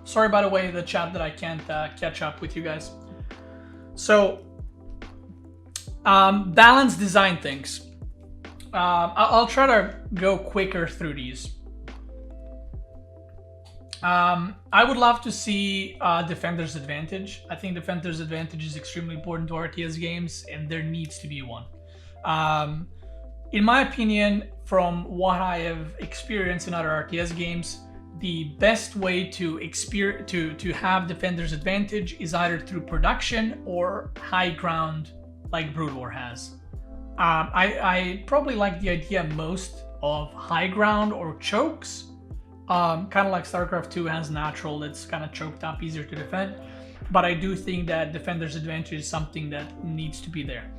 Sorry, by the way, the chat that I can't catch up with you guys. So, balance design things. I'll try to go quicker through these. I would love to see Defender's Advantage. I think Defender's Advantage is extremely important to RTS games, and there needs to be one. In my opinion, from what I have experienced in other RTS games, the best way to have Defender's Advantage is either through production or high ground, like Brood War has. I probably like the idea most of high ground or chokes. Kind of like StarCraft 2 has natural, that's kind of choked up, easier to defend. But I do think that Defender's Advantage is something that needs to be there.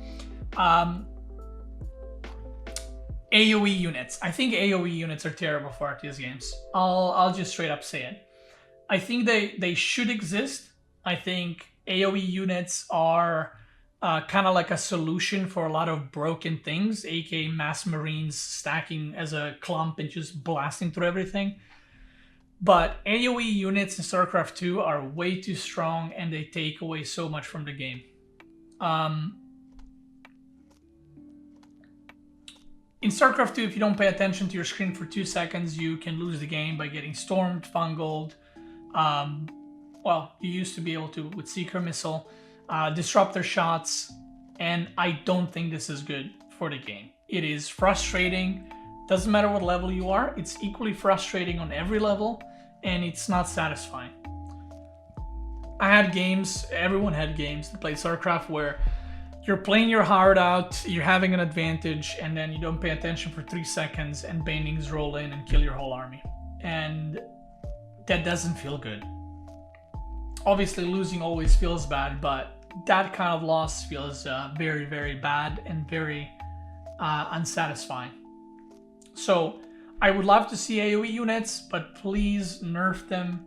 AoE units. I think AoE units are terrible for RTS games. I'll just straight up say it. I think they should exist. I think AoE units are kind of like a solution for a lot of broken things, aka mass marines stacking as a clump and just blasting through everything. But AoE units in StarCraft 2 are way too strong and they take away so much from the game. In StarCraft 2, if you don't pay attention to your screen for 2 seconds, you can lose the game by getting stormed, fungled. Well, you used to be able to with Seeker Missile, disrupt their shots, and I don't think this is good for the game. It is frustrating. Doesn't matter what level you are, it's equally frustrating on every level, and it's not satisfying. I had games, everyone had games that played StarCraft where you're playing your heart out, you're having an advantage, and then you don't pay attention for 3 seconds and banings roll in and kill your whole army. And that doesn't feel good. Obviously losing always feels bad, but that kind of loss feels very, very bad and very unsatisfying. So I would love to see AoE units, but please nerf them,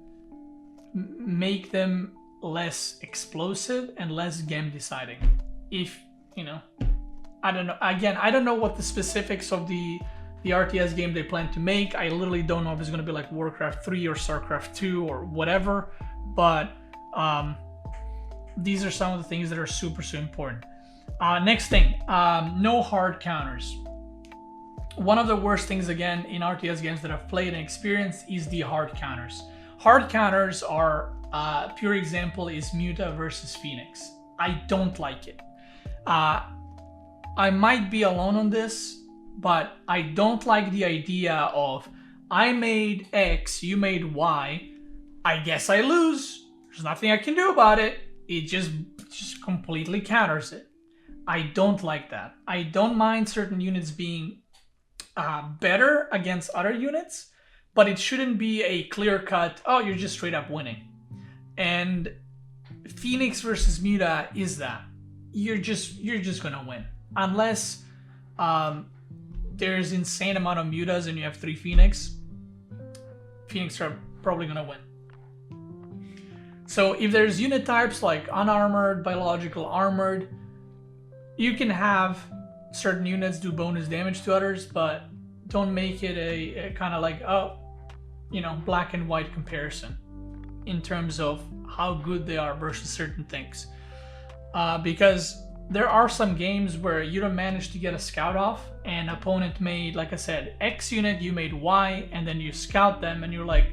make them less explosive and less game deciding. If, you know, I don't know. Again, I don't know what the specifics of the RTS game they plan to make. I literally don't know if it's going to be like Warcraft 3 or StarCraft 2 or whatever. But these are some of the things that are super, super important. Next thing, no hard counters. One of the worst things, again, in RTS games that I've played and experienced is the hard counters. Hard counters are, pure example is Muta versus Phoenix. I don't like it. I might be alone on this, but I don't like the idea of I made X, you made Y, I guess I lose. There's nothing I can do about it. It just completely counters it. I don't like that. I don't mind certain units being better against other units, but it shouldn't be a clear-cut, oh, you're just straight up winning. And Phoenix versus Muta is that. You're just gonna win. Unless there's insane amount of Mutas and you have 3 Phoenix. Phoenix are probably gonna win. So if there's unit types like unarmored, biological, armored, you can have certain units do bonus damage to others, but don't make it a kind of like, oh, you know, black and white comparison in terms of how good they are versus certain things. Because there are some games where you don't manage to get a scout off and opponent made, like I said, X unit, you made Y, and then you scout them and you're like,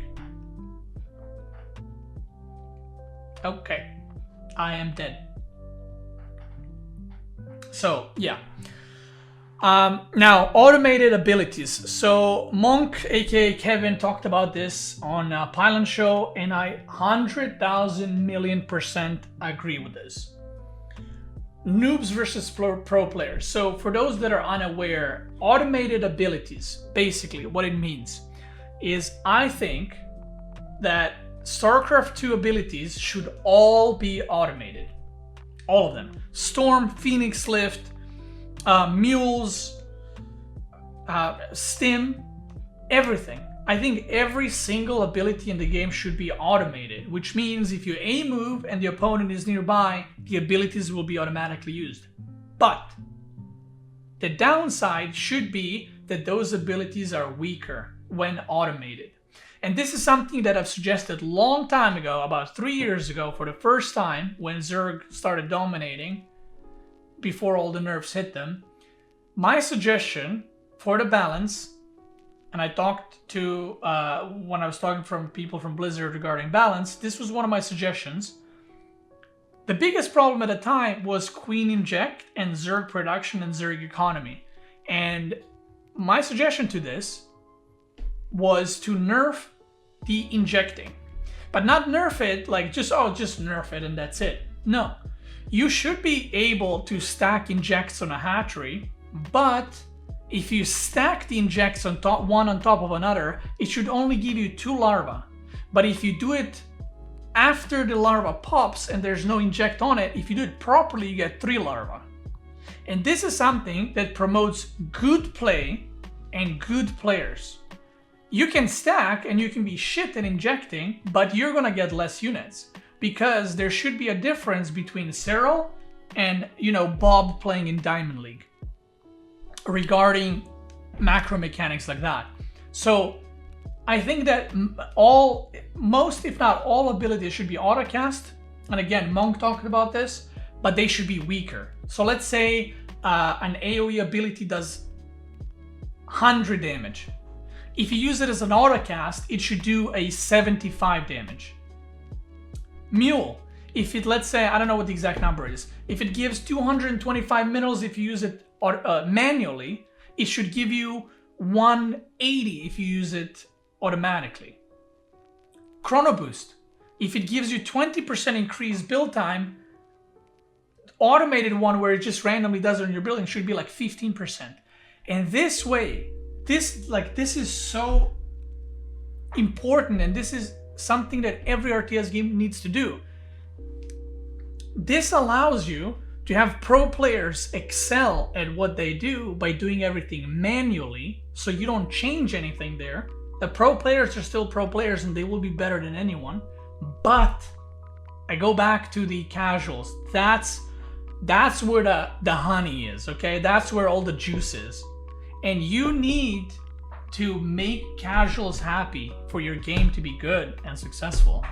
okay, I am dead. So yeah, Now, automated abilities. So Monk, aka Kevin, talked about this on Pylon Show, and I 100,000,000,000% agree with this. Noobs versus pro players. So for those that are unaware, automated abilities, basically what it means is I think that StarCraft 2 abilities should all be automated. All of them. Storm, Phoenix Lift, mules, stim, everything. I think every single ability in the game should be automated, which means if you A move and the opponent is nearby, the abilities will be automatically used. But the downside should be that those abilities are weaker when automated. And this is something that I've suggested a long time ago, about 3 years ago, for the first time when Zerg started dominating, before all the nerfs hit them. My suggestion for the balance, and I talked to, when I was talking from people from Blizzard regarding balance, this was one of my suggestions. The biggest problem at the time was Queen Inject and Zerg production and Zerg economy. And my suggestion to this was to nerf the injecting. But not nerf it like just nerf it and that's it. No. You should be able to stack injects on a hatchery, but if you stack the injects on top, one on top of another, it should only give you 2 larvae. But if you do it after the larva pops and there's no inject on it, if you do it properly, you get 3 larvae. And this is something that promotes good play and good players. You can stack and you can be shit at injecting, but you're gonna get less units because there should be a difference between Cyril and, Bob playing in Diamond League regarding macro mechanics like that. So I think that most, if not all, abilities should be autocast. And again, Monk talked about this, but they should be weaker. So let's say an AoE ability does 100 damage. If you use it as an autocast, it should do a 75 damage. Mule, if it, let's say, I don't know what the exact number is, if it gives 225 minerals if you use it manually, it should give you 180 if you use it automatically. Chrono Boost, if it gives you 20% increased build time, automated one where it just randomly does it on your building should be like 15%. And this way, this is so important, and this is something that every RTS game needs to do. This allows you to have pro players excel at what they do by doing everything manually, so you don't change anything there. The pro players are still pro players and they will be better than anyone. But I go back to the casuals. That's where the honey is, okay? That's where all the juice is. And you need to make casuals happy for your game to be good and successful.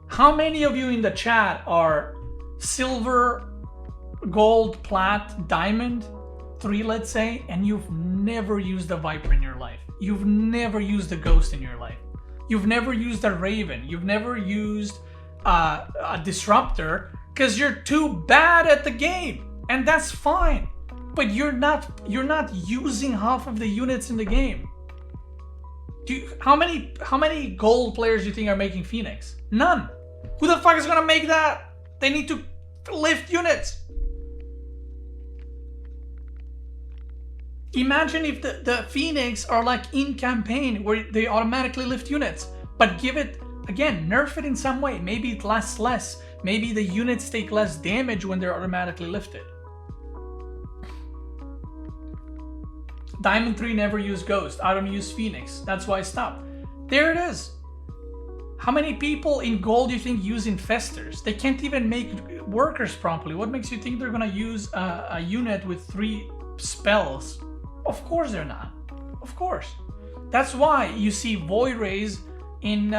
How many of you in the chat are silver, gold, plat, diamond 3, let's say, and you've never used a Viper in your life? You've never used a Ghost in your life. You've never used a Raven. You've never used a Disruptor because you're too bad at the game, and that's fine. But you're not using half of the units in the game. How many gold players do you think are making Phoenix? None. Who the fuck is gonna make that? They need to lift units. Imagine if the Phoenix are like in campaign where they automatically lift units, but give it, again, nerf it in some way. Maybe it lasts less. Maybe the units take less damage when they're automatically lifted. Diamond 3 never used Ghost. I don't use Phoenix. That's why I stopped. There it is. How many people in gold do you think use infestors? They can't even make workers properly. What makes you think they're gonna use a unit with 3 spells? Of course they're not. Of course. That's why you see Void Rays in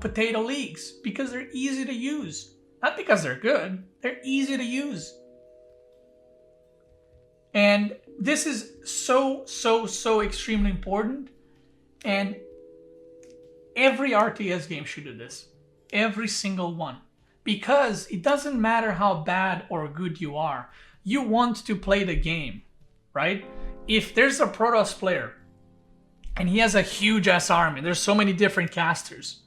potato leagues, because they're easy to use. Not because they're good. They're easy to use. And this is so extremely important, and every RTS game should do this. Every single one. Because it doesn't matter how bad or good you are. you want to play the game, right? If there's a Protoss player and he has a huge ass army, there's so many different casters,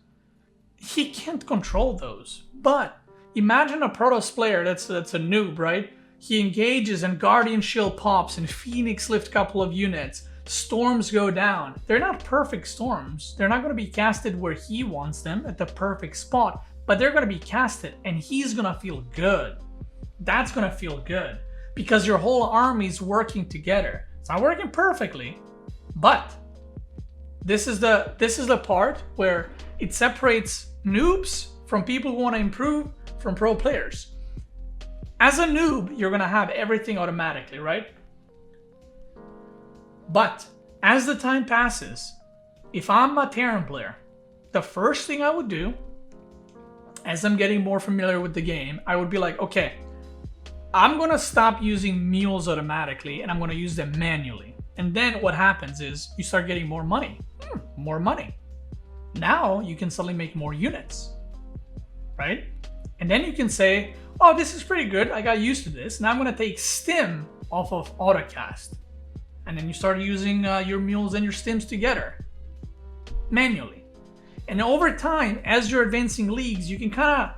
he can't control those. But imagine a Protoss player that's a noob, right? He engages and Guardian Shield pops and Phoenix lift a couple of units. Storms go down. They're not perfect storms. They're not going to be casted where he wants them at the perfect spot, but they're going to be casted and he's going to feel good. That's going to feel good because your whole army is working together. It's not working perfectly, but this is the part where it separates noobs from people who want to improve from pro players. As a noob, you're going to have everything automatically, right? But as the time passes, if I'm a Terran player, the first thing I would do, as I'm getting more familiar with the game, I would be like, okay, I'm going to stop using mules automatically and I'm going to use them manually. And then what happens is you start getting more money. More money. Now you can suddenly make more units, right? And then you can say, oh, this is pretty good. I got used to this. Now I'm going to take stim off of autocast. And then you start using your mules and your stims together manually. And over time, as you're advancing leagues, you can kind of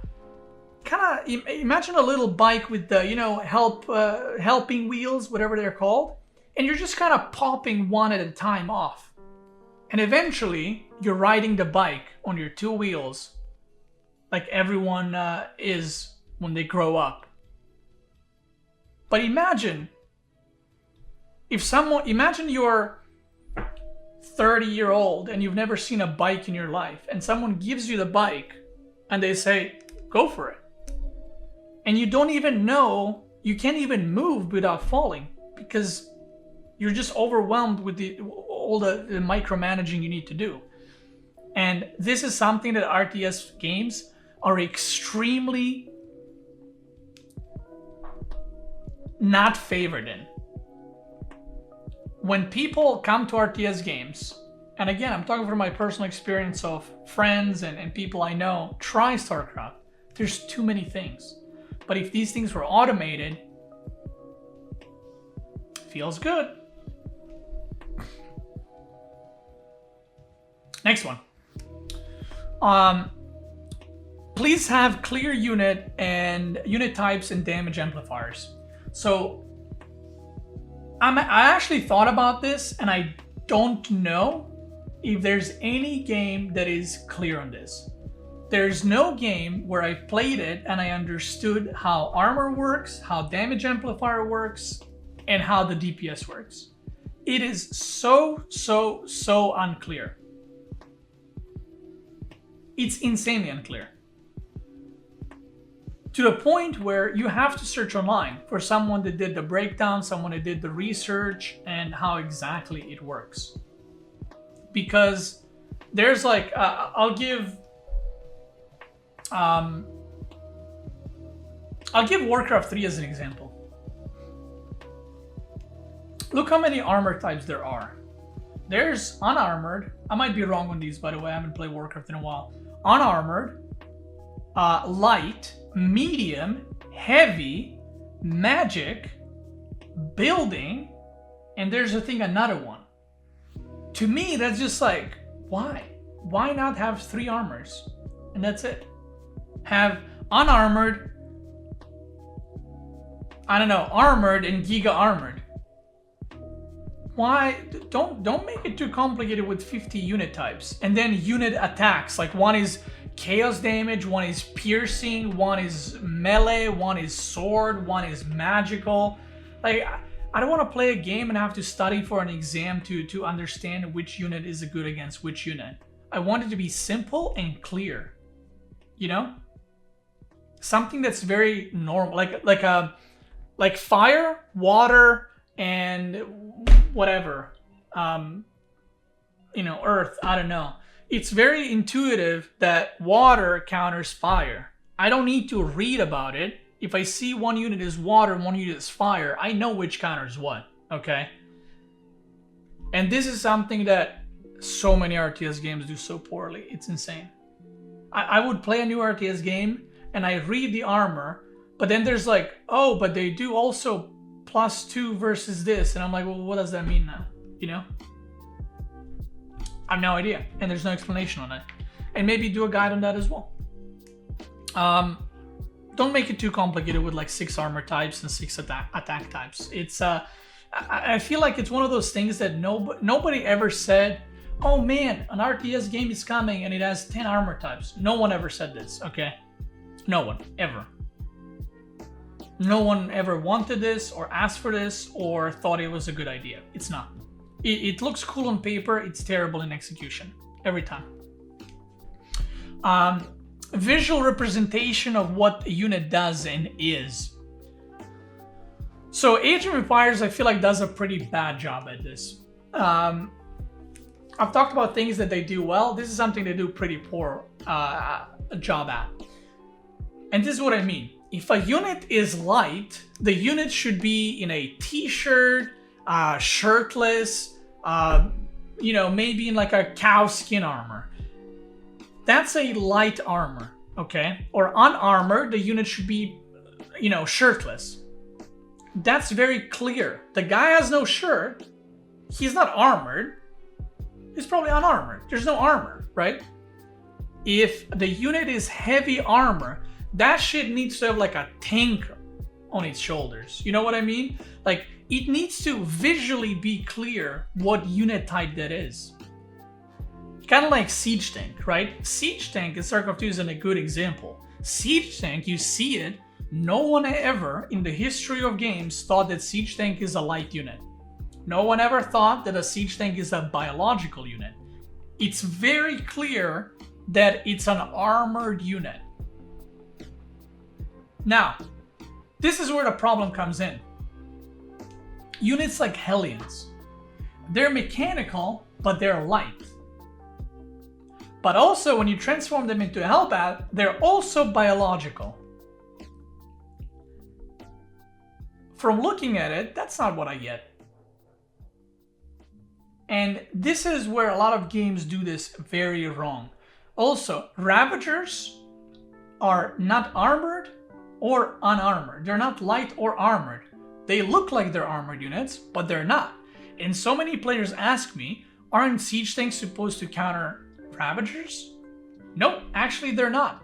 imagine a little bike with the, helping wheels, whatever they're called. And you're just kind of popping one at a time off. And eventually, you're riding the bike on your two wheels like everyone is when they grow up. But imagine you're 30-year-old and you've never seen a bike in your life, and someone gives you the bike and they say, go for it. And you don't even know, you can't even move without falling because you're just overwhelmed with all the micromanaging you need to do. And this is something that RTS games are extremely not favored in. When people come to RTS games, and again, I'm talking from my personal experience of friends and people I know try StarCraft, there's too many things. But if these things were automated, feels good. Next one. Please have clear unit types and damage amplifiers. So I actually thought about this, and I don't know if there's any game that is clear on this. There's no game where I played it and I understood how armor works, how damage amplifier works, and how the DPS works. It is so unclear. It's insanely unclear. To the point where you have to search online for someone that did the breakdown, someone that did the research, and how exactly it works. Because there's like, I'll give Warcraft 3 as an example. Look how many armor types there are. There's unarmored. I might be wrong on these, by the way. I haven't played Warcraft in a while. Unarmored, light, medium, heavy, magic, building, and there's another one. To me, that's just like, why? Why not have 3 armors? And that's it. Have unarmored, armored and giga armored. Why? Don't make it too complicated with 50 unit types. And then unit attacks, like one is chaos damage, one is piercing, one is melee, one is sword, one is magical. Like, I don't want to play a game and have to study for an exam to understand which unit is good against which unit. I want it to be simple and clear. Something that's very normal, like fire, water, and whatever, earth, I don't know. It's very intuitive that water counters fire. I don't need to read about it. If I see one unit is water and one unit is fire, I know which counters what, okay? And this is something that so many RTS games do so poorly. It's insane. I would play a new RTS game and I read the armor But then there's like, oh, but they do also +2 versus this. And I'm like, well, what does that mean now? You know? I have no idea. And there's no explanation on it. And maybe do a guide on that as well. Don't make it too complicated with like 6 armor types and 6 attack types. It's I feel like it's one of those things that nobody ever said, oh man, an RTS game is coming and it has 10 armor types. No one ever said this, okay? No one, ever. No one ever wanted this or asked for this or thought it was a good idea. It's not. It looks cool on paper, it's terrible in execution. Every time. Visual representation of what a unit does and is. So Age of Empires, I feel like, does a pretty bad job at this. I've talked about things that they do well. This is something they do pretty poor job at. And this is what I mean. If a unit is light, the unit should be in a t-shirt, shirtless, you know, maybe in like a cow skin armor. That's a light armor, okay? Or unarmored, the unit should be, you know, shirtless. That's very clear. The guy has no shirt. He's not armored. He's probably unarmored. There's no armor, right? If the unit is heavy armor, that shit needs to have like a tank on its shoulders. You know what I mean? Like, it needs to visually be clear what unit type that is. Kind of like Siege Tank, right? Siege Tank in StarCraft 2 isn't a good example. Siege Tank, you see it, no one ever in the history of games thought that Siege Tank is a light unit. No one ever thought that a Siege Tank is a biological unit. It's very clear that it's an armored unit. Now, this is where the problem comes in. Units like Hellions, they're mechanical, but they're light. But also, when you transform them into a Hellbat, they're also biological. From looking at it, that's not what I get. And this is where a lot of games do this very wrong. Also, Ravagers are not armored or unarmored. They're not light or armored. They look like they're armored units, but they're not. And so many players ask me, aren't Siege Tanks supposed to counter Ravagers? Nope, actually they're not.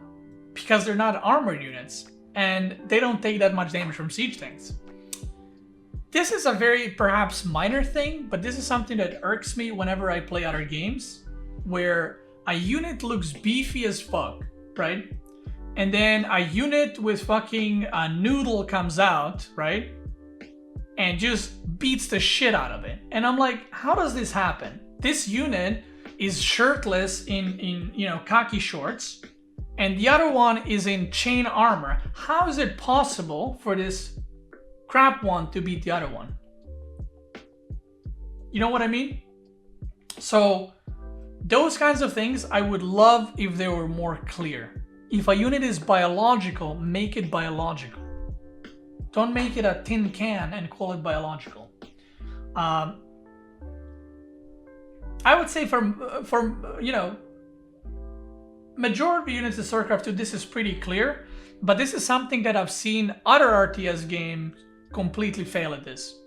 Because they're not armored units. And they don't take that much damage from Siege Tanks. This is a very perhaps minor thing, but this is something that irks me whenever I play other games. Where a unit looks beefy as fuck, right? And then a unit with fucking a noodle comes out, right? And just beats the shit out of it. And I'm like, how does this happen? This unit is shirtless in you know, khaki shorts, and the other one is in chain armor. How is it possible for this crap one to beat the other one? You know what I mean? So those kinds of things I would love if they were more clear. If a unit is biological, make it biological. Don't make it a tin can and call it biological. I would say for you know, majority of units in StarCraft 2, this is pretty clear, but this is something that I've seen other RTS games completely fail at this.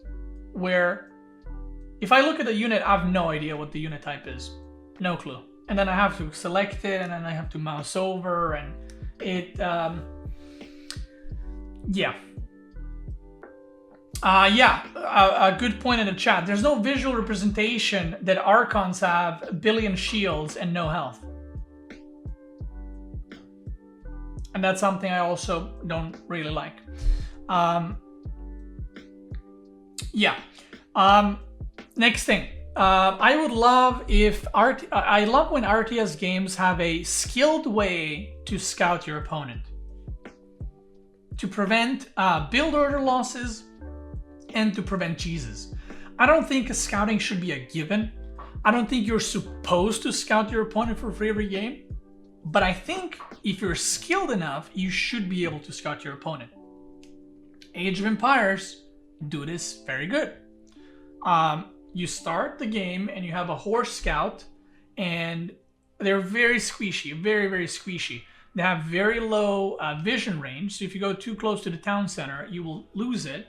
Where if I look at a unit, I have no idea what the unit type is. No clue. And then I have to select it, and then I have to mouse over, and it, yeah. A good point in the chat. There's no visual representation that Archons have a billion shields and no health. And that's something I also don't really like. Next thing. I would love if I love when RTS games have a skilled way to scout your opponent. To prevent build order losses and to prevent cheeses. I don't think scouting should be a given. I don't think you're supposed to scout your opponent for free every game. But I think if you're skilled enough, you should be able to scout your opponent. Age of Empires do this very good. You start the game and you have a horse scout, and they're very squishy, very, very squishy. They have very low vision range. So if you go too close to the town center, you will lose it,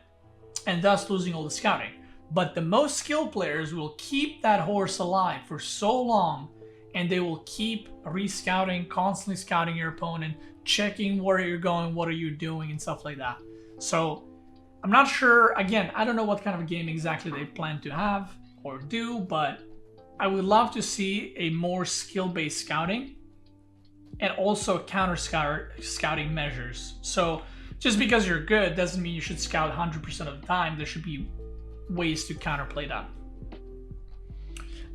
and thus losing all the scouting. But the most skilled players will keep that horse alive for so long, and they will keep re-scouting, constantly scouting your opponent, checking where you're going, what are you doing, and stuff like that. So I'm not sure, again, I don't know what kind of a game exactly they plan to have or do, but I would love to see a more skill-based scouting and also counter scouting measures. So just because you're good doesn't mean you should scout 100% of the time. There should be ways to counterplay that.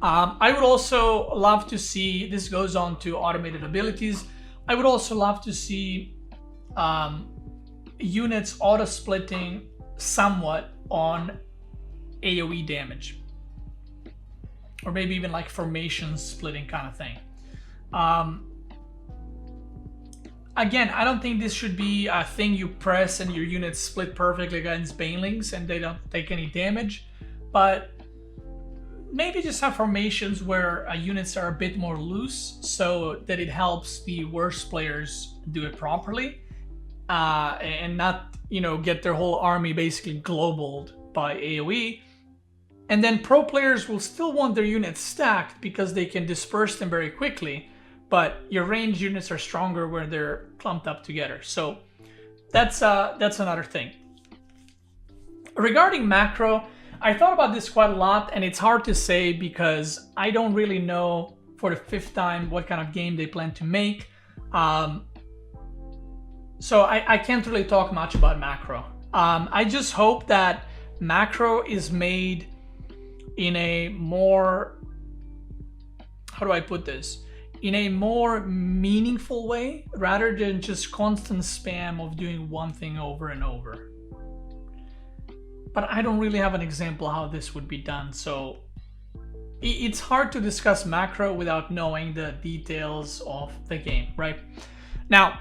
I would also love to see, this goes on to automated abilities, I would also love to see units auto-splitting somewhat on AoE damage. Or maybe even like formation splitting kind of thing. Again, I don't think this should be a thing you press and your units split perfectly against banelings and they don't take any damage. But maybe just have formations where units are a bit more loose so that it helps the worst players do it properly. And not, get their whole army basically globaled by AoE. And then pro players will still want their units stacked because they can disperse them very quickly. But your ranged units are stronger where they're clumped up together. So that's another thing. Regarding macro, I thought about this quite a lot, and it's hard to say because I don't really know for the 5th time what kind of game they plan to make. So I can't really talk much about macro. I just hope that macro is made in a more, how do I put this? In a more meaningful way, rather than just constant spam of doing one thing over and over. But I don't really have an example how this would be done, so it's hard to discuss macro without knowing the details of the game, right? Now,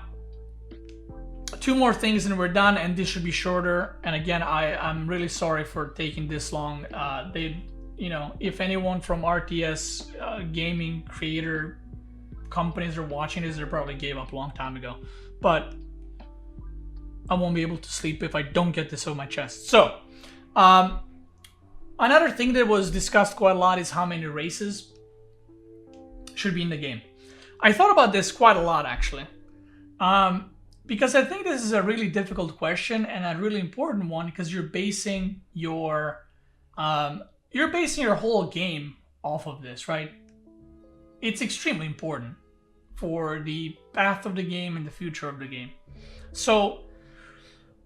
2 more things and we're done, and this should be shorter. And again, I'm really sorry for taking this long. If anyone from RTS gaming creator companies are watching this, they probably gave up a long time ago. But I won't be able to sleep if I don't get this off my chest. So, another thing that was discussed quite a lot is how many races should be in the game. I thought about this quite a lot, actually. Because I think this is a really difficult question and a really important one, because you're basing your whole game off of this, right? It's extremely important for the path of the game and the future of the game. So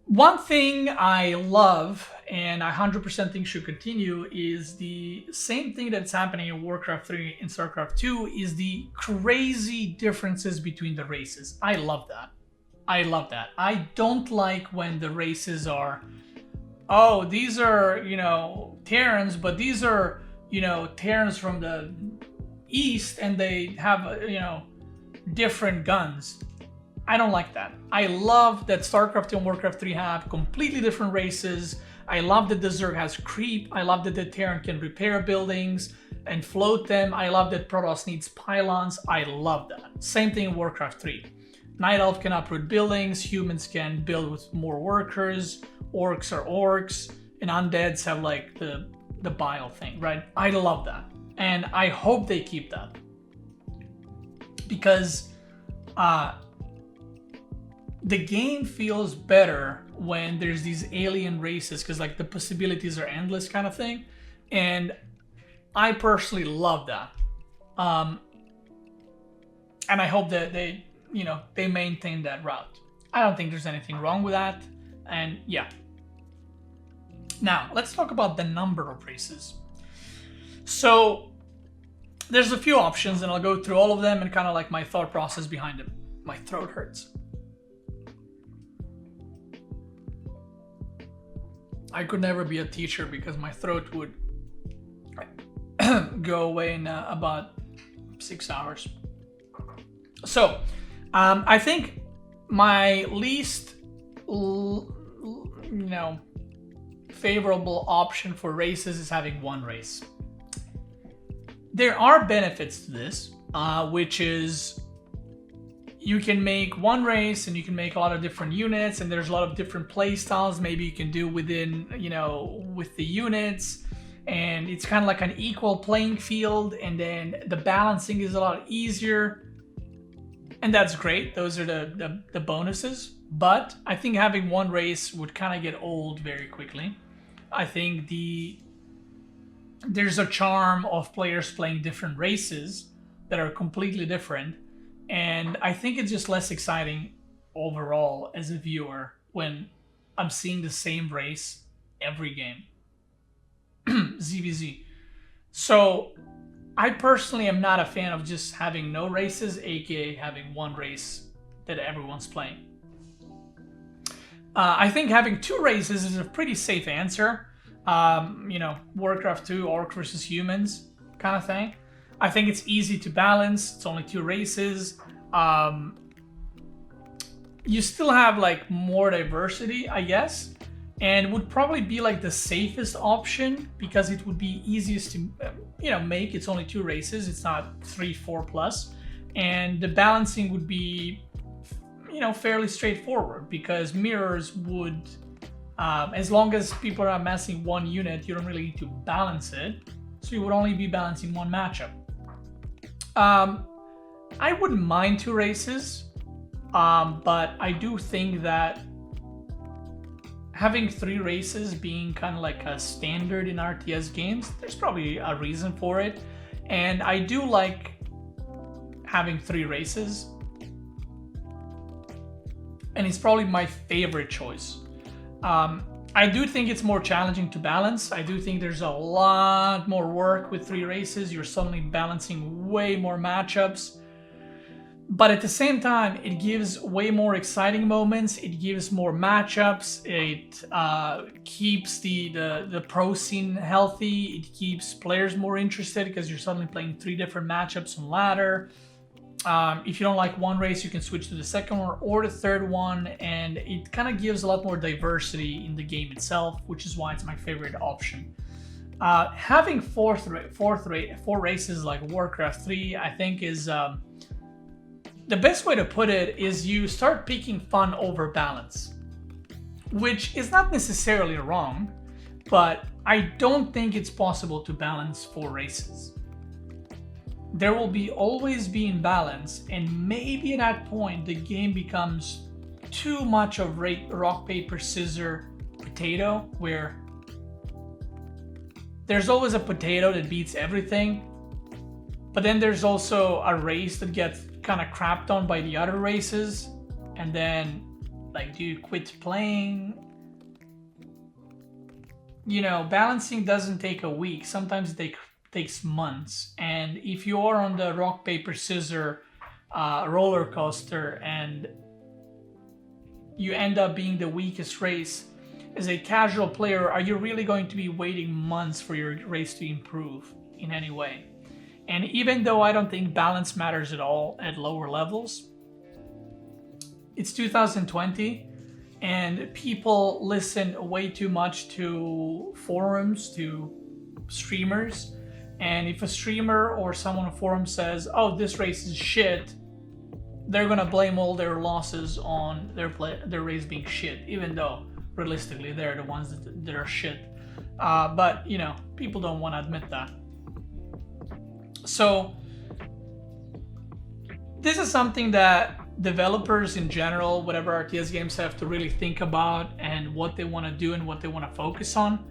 one thing I love and I 100% think should continue is the same thing that's happening in Warcraft 3 and StarCraft 2 is the crazy differences between the races. I love that. I don't like when the races are, oh, these are, Terrans, but these are, Terrans from the East and they have, different guns. I don't like that. I love that StarCraft 2 and Warcraft 3 have completely different races. I love that the Zerg has creep. I love that the Terran can repair buildings and float them. I love that Protoss needs pylons. I love that. Same thing in Warcraft 3. Night Elf can uproot buildings. Humans can build with more workers. Orcs are orcs. And undeads have like the bile thing, right? I love that. And I hope they keep that. Because the game feels better when there's these alien races, because like the possibilities are endless kind of thing. And I personally love that. And I hope that they maintain that route. I don't think there's anything wrong with that. And yeah. Now, let's talk about the number of races. So there's a few options, and I'll go through all of them and kind of like my thought process behind them. My throat hurts. I could never be a teacher because my throat would go away in about 6 hours. So, I think my least, favorable option for races is having one race. There are benefits to this, which is you can make one race and you can make a lot of different units, and there's a lot of different play styles maybe you can do within, with the units, and it's kind of like an equal playing field, and then the balancing is a lot easier, and that's great. Those are the bonuses. But I think having one race would kind of get old very quickly. I think there's a charm of players playing different races that are completely different, and I think it's just less exciting overall as a viewer when I'm seeing the same race every game. ZVZ. So I personally am not a fan of just having no races, aka having one race that everyone's playing. I think having two races is a pretty safe answer. Warcraft 2, Orc versus Humans kind of thing. I think it's easy to balance. It's only two races. You still have like more diversity, I guess, and would probably be like the safest option because it would be easiest to make. It's only two races. It's not 3, 4 plus, and the balancing would be fairly straightforward because mirrors would, as long as people are amassing one unit, you don't really need to balance it, so you would only be balancing one matchup. I wouldn't mind two races, but I do think that having three races being kind of like a standard in RTS games, there's probably a reason for it, and I do like having three races, and it's probably my favorite choice. I do think it's more challenging to balance. I do think there's a lot more work with three races. You're suddenly balancing way more matchups. But at the same time, it gives way more exciting moments. It gives more matchups. It keeps the pro scene healthy. It keeps players more interested because you're suddenly playing three different matchups on ladder. If you don't like one race, you can switch to the second one or the third one, and it kind of gives a lot more diversity in the game itself, which is why it's my favorite option. Having four races like Warcraft 3, I think is the best way to put it is you start picking fun over balance, which is not necessarily wrong, but I don't think it's possible to balance four races. There will always be imbalance, and maybe at that point the game becomes too much of rock, paper, scissors, potato, where there's always a potato that beats everything, but then there's also a race that gets kind of crapped on by the other races, and then do you quit playing? Balancing doesn't take a week. Sometimes it takes months, and if you are on the rock, paper, scissors roller coaster and you end up being the weakest race, as a casual player, are you really going to be waiting months for your race to improve in any way? And even though I don't think balance matters at all at lower levels, it's 2020 and people listen way too much to forums, to streamers. And if a streamer or someone on a forum says, oh, this race is shit, they're gonna blame all their losses on their race being shit, even though realistically they're the ones that are shit. But people don't want to admit that. So this is something that developers in general, whatever RTS games, have to really think about and what they want to do and what they want to focus on.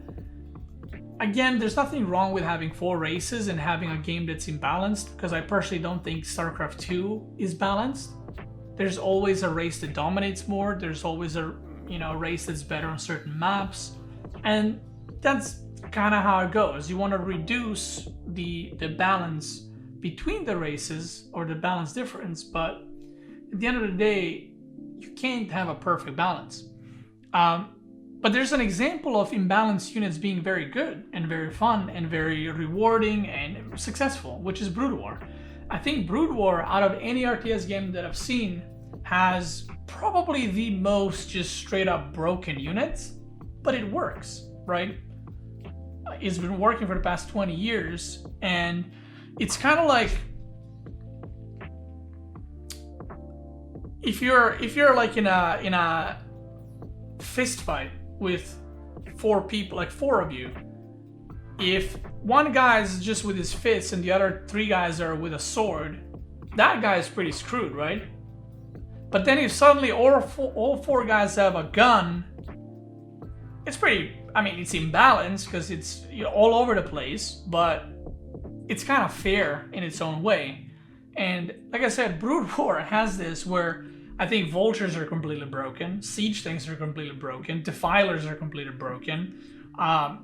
Again, there's nothing wrong with having four races and having a game that's imbalanced, because I personally don't think StarCraft 2 is balanced. There's always a race that dominates more. There's always a race that's better on certain maps, and that's kind of how it goes. You want to reduce the balance between the races, or the balance difference, but at the end of the day, you can't have a perfect balance. But there's an example of imbalanced units being very good and very fun and very rewarding and successful, which is Brood War. I think Brood War, out of any RTS game that I've seen, has probably the most just straight up broken units, but it works, right? It's been working for the past 20 years, and it's kind of like if you're like in a fist fight with 4 people, like 4 of you, if one guy is just with his fists and the other 3 guys are with a sword, that guy is pretty screwed, right? But then if suddenly all 4 guys have a gun, it's pretty, I mean, it's imbalanced because it's, you know, all over the place, but it's kind of fair in its own way. And like I said, Brood War has this where I think vultures are completely broken, siege things are completely broken, defilers are completely broken,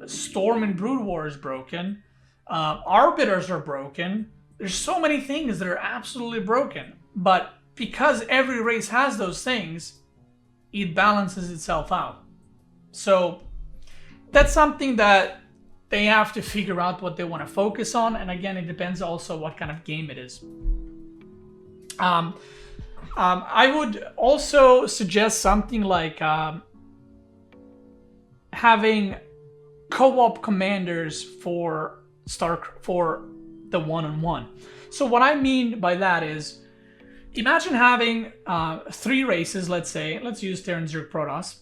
storm in Brood War is broken, arbiters are broken. There's so many things that are absolutely broken, but because every race has those things, it balances itself out. So that's something that they have to figure out what they want to focus on, and again, it depends also what kind of game it is. I would also suggest something like having co-op commanders for the one-on-one. So what I mean by that is, imagine having 3 races, let's use Terran Zerg Protoss,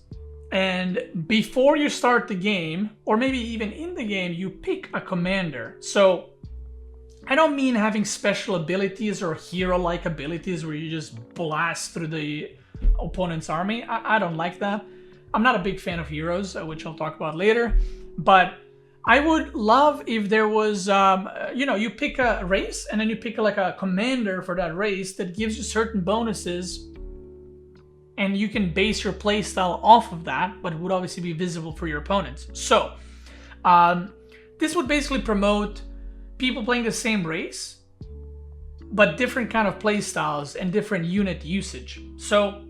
and before you start the game, or maybe even in the game, you pick a commander. So I don't mean having special abilities or hero-like abilities where you just blast through the opponent's army. I don't like that. I'm not a big fan of heroes, which I'll talk about later. But I would love if there was, you know, you pick a race and then you pick like a commander for that race that gives you certain bonuses, and you can base your playstyle off of that, but it would obviously be visible for your opponents. So this would basically promote people playing the same race, but different kind of playstyles and different unit usage. So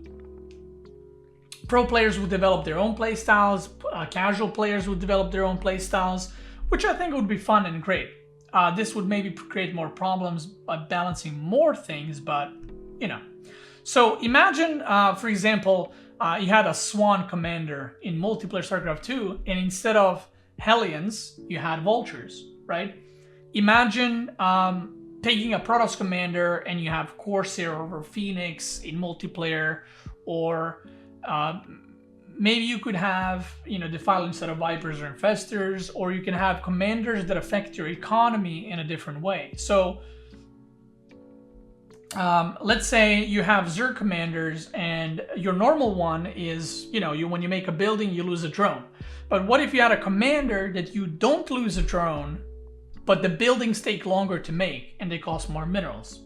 pro players would develop their own playstyles, casual players would develop their own playstyles, which I think would be fun and great. This would maybe create more problems by balancing more things, but you know. So imagine, for example, you had a Swan commander in multiplayer StarCraft 2, and instead of Hellions, you had Vultures, right? Imagine taking a Protoss commander and you have Corsair over Phoenix in multiplayer, or maybe you could have, you know, Defile instead of Vipers or Infestors, or you can have commanders that affect your economy in a different way. So let's say you have Zerg commanders and your normal one is, you know, when you make a building, you lose a drone. But what if you had a commander that you don't lose a drone, but the buildings take longer to make and they cost more minerals,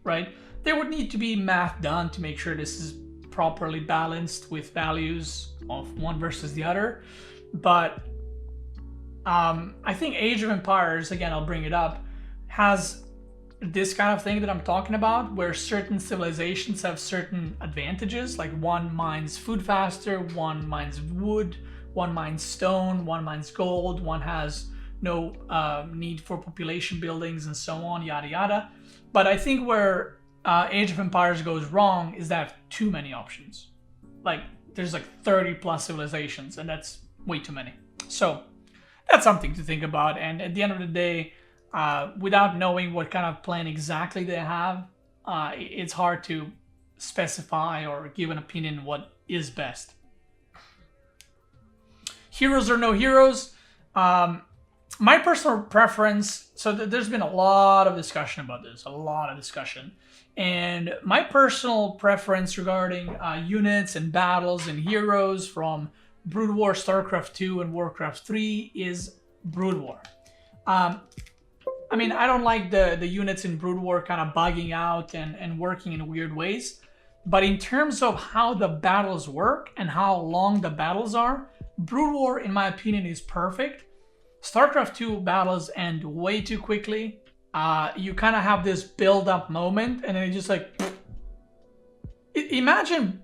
right? There would need to be math done to make sure this is properly balanced with values of one versus the other. But I think Age of Empires, again, I'll bring it up, has this kind of thing that I'm talking about, where certain civilizations have certain advantages, like one mines food faster, one mines wood, one mines stone, one mines gold, one has no need for population buildings and so on, yada yada. But I think where Age of Empires goes wrong is they have too many options. Like there's like 30 plus civilizations, and that's way too many. So that's something to think about. And at the end of the day, without knowing what kind of plan exactly they have, it's hard to specify or give an opinion what is best. Heroes or no heroes? My personal preference, so there's been a lot of discussion about this, and my personal preference regarding units and battles and heroes from Brood War, StarCraft 2, and Warcraft 3 is Brood War. I mean, I don't like the units in Brood War kind of bugging out and working in weird ways, but in terms of how the battles work and how long the battles are, Brood War, in my opinion, is perfect. StarCraft 2 battles end way too quickly. You kind of have this build-up moment, and then it's just like... Imagine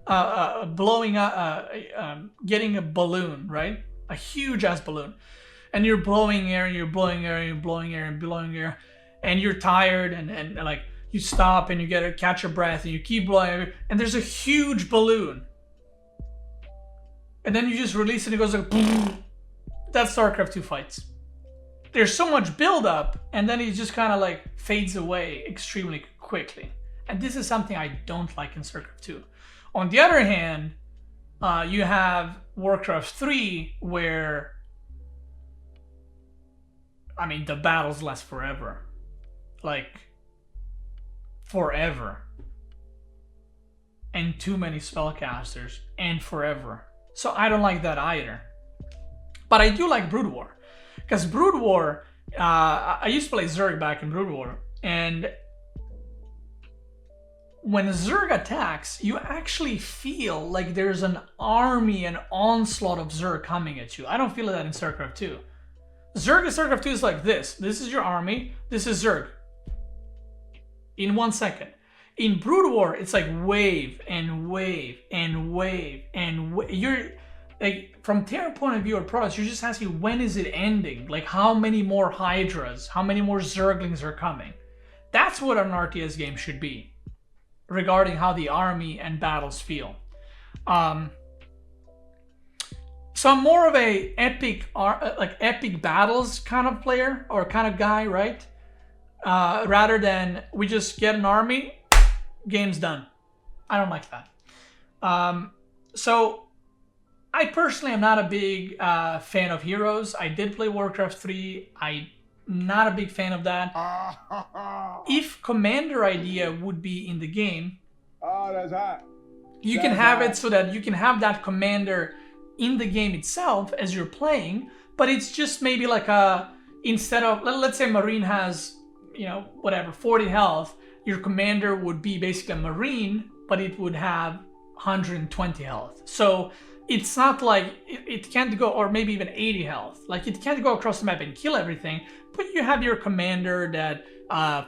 blowing up, getting a balloon, right? A huge-ass balloon. And you're blowing air, and you're blowing air, and you're blowing air, and blowing air, and you're tired, and like, you stop, and you get to catch your breath, and you keep blowing air, and there's a huge balloon. And then you just release it, and it goes like... That's StarCraft 2 fights. There's so much build-up, and then it just kind of like fades away extremely quickly. And this is something I don't like in StarCraft 2. On the other hand, you have Warcraft 3 where, I mean, the battles last forever. Like, forever. And too many spellcasters, and forever. So I don't like that either. But I do like Brood War. Because Brood War, I used to play Zerg back in Brood War, and when Zerg attacks, you actually feel like there's an army, an onslaught of Zerg coming at you. I don't feel that in StarCraft 2. Zerg in StarCraft 2 is like this. This is your army, this is Zerg. In 1 second. In Brood War, it's like wave and wave and wave and wave. You're like, from their point of view or products, you're just asking, when is it ending? Like, how many more Hydras, how many more Zerglings are coming? That's what an RTS game should be, regarding how the army and battles feel. So I'm more of a epic battles kind of player or kind of guy, right? Rather than we just get an army, game's done. I don't like that. So I personally am not a big fan of heroes. I did play Warcraft 3. I'm not a big fan of that. If commander idea would be in the game, that's hot. You can have it so that you can have that commander in the game itself as you're playing, but it's just maybe like instead of, let's say Marine has, you know, whatever, 40 health, your commander would be basically a Marine, but it would have 120 health. So it's not like, it can't go, or maybe even 80 health. Like, it can't go across the map and kill everything, but you have your commander that,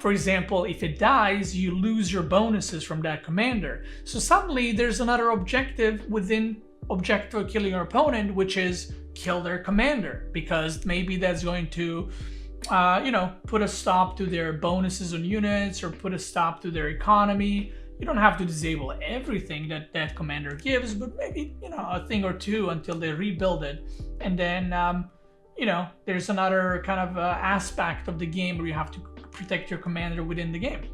for example, if it dies, you lose your bonuses from that commander. So suddenly there's another objective within objective of killing your opponent, which is kill their commander, because maybe that's going to, you know, put a stop to their bonuses on units or put a stop to their economy. You don't have to disable everything that that commander gives, but maybe, you know, a thing or two until they rebuild it. And then, you know, there's another kind of aspect of the game where you have to protect your commander within the game.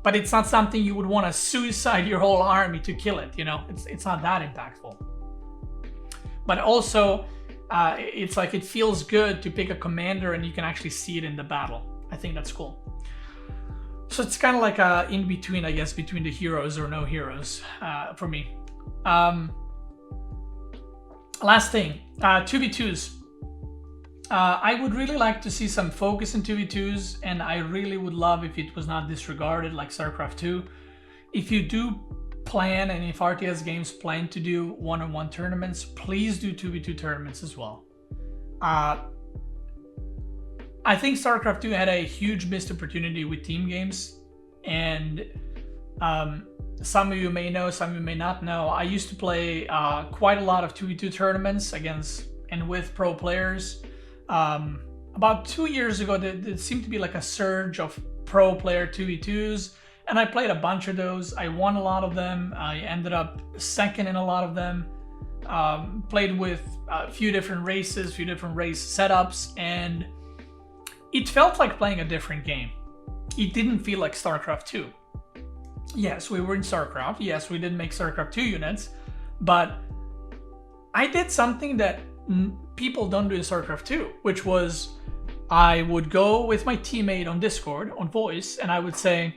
But it's not something you would want to suicide your whole army to kill it, you know? It's not that impactful. But also, it's like it feels good to pick a commander and you can actually see it in the battle. I think that's cool. So it's kind of like a in-between, I guess, between the heroes or no heroes for me. Last thing, 2v2s. I would really like to see some focus in 2v2s, and I really would love if it was not disregarded like StarCraft 2. If you do plan, and if RTS games plan to do one-on-one tournaments, please do 2v2 tournaments as well. I think StarCraft 2 had a huge missed opportunity with team games, and some of you may know, some of you may not know, I used to play quite a lot of 2v2 tournaments against and with pro players. About 2 years ago, there seemed to be like a surge of pro player 2v2s, and I played a bunch of those. I won a lot of them. I ended up second in a lot of them. Played with a few different races, few different race setups, and it felt like playing a different game. It didn't feel like StarCraft 2. Yes, we were in StarCraft. Yes, we did make StarCraft 2 units, but I did something that people don't do in StarCraft 2, which was I would go with my teammate on Discord, on voice, and I would say,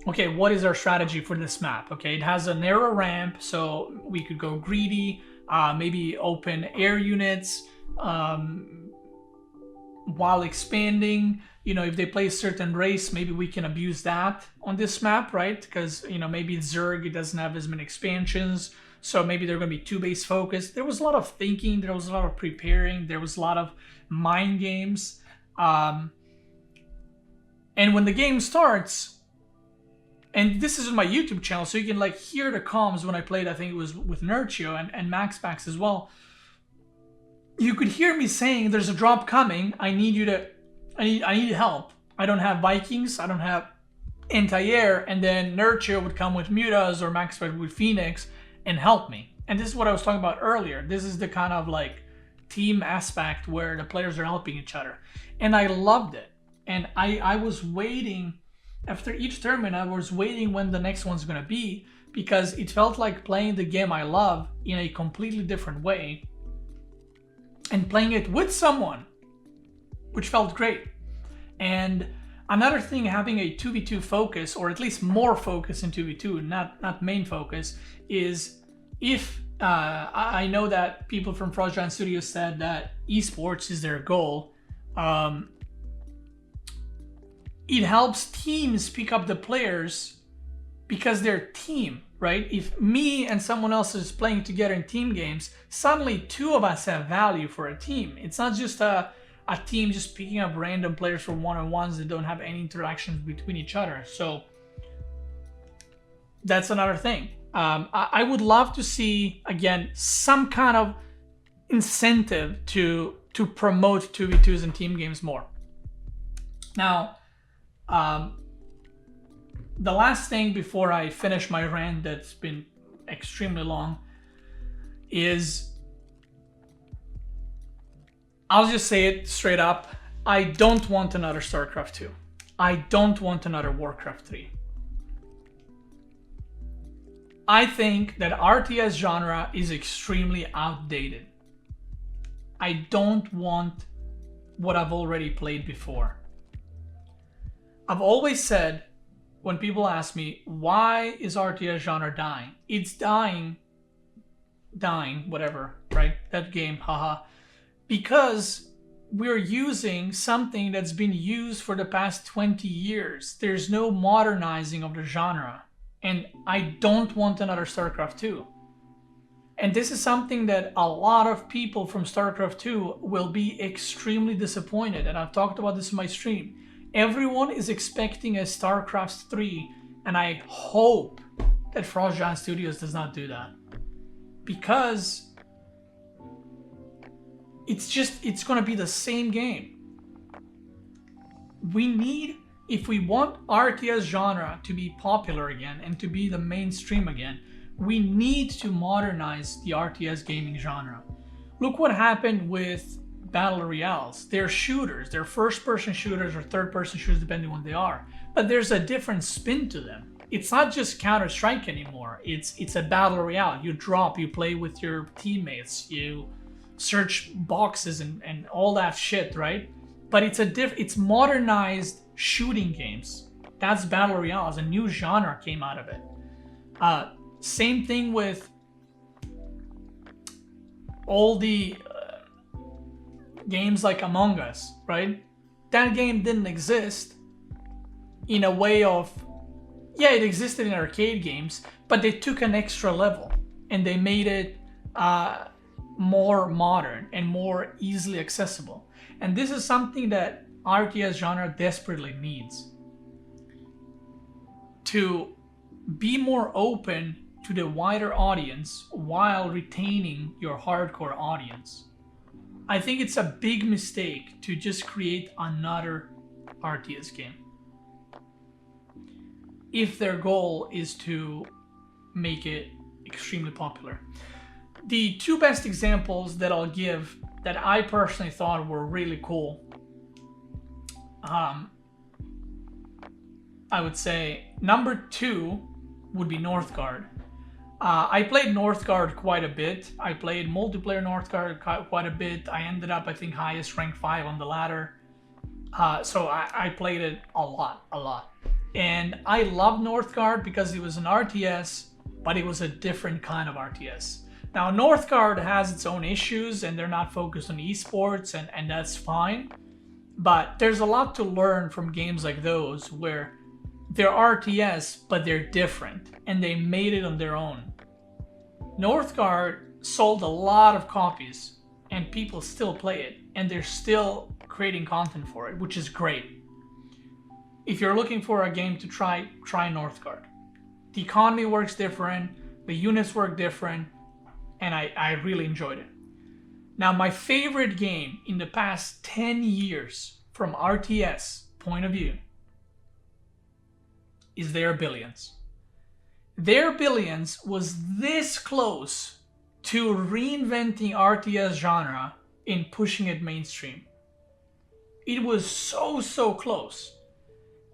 okay, what is our strategy for this map? Okay, it has a narrow ramp, so we could go greedy, maybe open air units, while expanding. You know, if they play a certain race, maybe we can abuse that on this map, right? Because, you know, maybe Zerg, it doesn't have as many expansions, so maybe they're going to be 2-base focused. There was a lot of thinking, there was a lot of preparing, there was a lot of mind games. And when the game starts, and this is on my YouTube channel, so you can like hear the comms when I played, I think it was with Nurchio and MaxPax as well. You could hear me saying, there's a drop coming, I need help. I don't have Vikings, I don't have anti-air, and then Nurture would come with Mutas or MaxPax with Phoenix and help me. And this is what I was talking about earlier. This is the kind of like team aspect where the players are helping each other. And I loved it. And I was waiting After each tournament, I was waiting when the next one's gonna be, because it felt like playing the game I love in a completely different way and playing it with someone, which felt great. And another thing, having a 2v2 focus, or at least more focus in 2v2, not main focus, is if I know that people from Frost Giant Studios said that esports is their goal. It helps teams pick up the players because they're team, right? If me and someone else is playing together in team games, suddenly two of us have value for a team. It's not just a team just picking up random players for one-on-ones that don't have any interactions between each other. So that's another thing. I would love to see, again, some kind of incentive to promote 2v2s and team games more. Now, the last thing before I finish my rant that's been extremely long is, I'll just say it straight up, I don't want another StarCraft 2. I don't want another Warcraft 3. I think that RTS genre is extremely outdated. I don't want what I've already played before. I've always said, when people ask me, why is RTS genre dying? It's dying, whatever, right? That game, haha. Because we're using something that's been used for the past 20 years. There's no modernizing of the genre. And I don't want another StarCraft 2. And this is something that a lot of people from StarCraft 2 will be extremely disappointed. And I've talked about this in my stream. Everyone is expecting a StarCraft 3, and I hope that Frost Giant Studios does not do that. Because it's gonna be the same game. We need, if we want RTS genre to be popular again and to be the mainstream again, we need to modernize the RTS gaming genre. Look what happened with Battle Royales. They're shooters. They're first-person shooters or third-person shooters, depending on what they are. But there's a different spin to them. It's not just Counter-Strike anymore. It's a Battle Royale. You drop, you play with your teammates, you search boxes and all that shit, right? But it's modernized shooting games. That's Battle Royales. A new genre came out of it. Same thing with all the games like Among Us, right? That game didn't exist in a way of, yeah, it existed in arcade games, but they took an extra level and they made it more modern and more easily accessible. And this is something that RTS genre desperately needs, to be more open to the wider audience while retaining your hardcore audience. I think it's a big mistake to just create another RTS game if their goal is to make it extremely popular. The two best examples that I'll give that I personally thought were really cool, I would say number 2 would be Northgard. I played Northgard quite a bit. I played multiplayer Northgard quite a bit. I ended up, I think, highest rank 5 on the ladder. So I played it a lot. And I loved Northgard because it was an RTS, but it was a different kind of RTS. Now, Northgard has its own issues and they're not focused on esports, and that's fine. But there's a lot to learn from games like those where they're RTS, but they're different and they made it on their own. Northgard sold a lot of copies and people still play it and they're still creating content for it, which is great. If you're looking for a game to try Northgard. The economy works different, the units work different, and I really enjoyed it. Now, my favorite game in the past 10 years from RTS point of view is Their Billions. Their Billions was this close to reinventing RTS genre and pushing it mainstream. It was so close.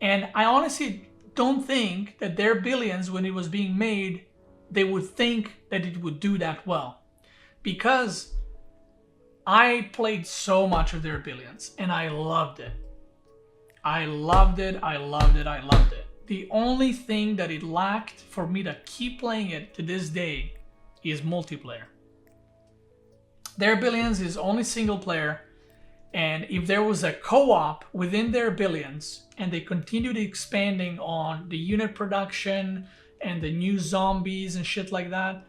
And I honestly don't think that their billions, when it was being made, they would think that it would do that well. Because I played so much of their billions and I loved it. I loved it. The only thing that it lacked for me to keep playing it to this day is multiplayer. Their billions is only single player, and if there was a co-op within their billions and they continued expanding on the unit production and the new zombies and shit like that,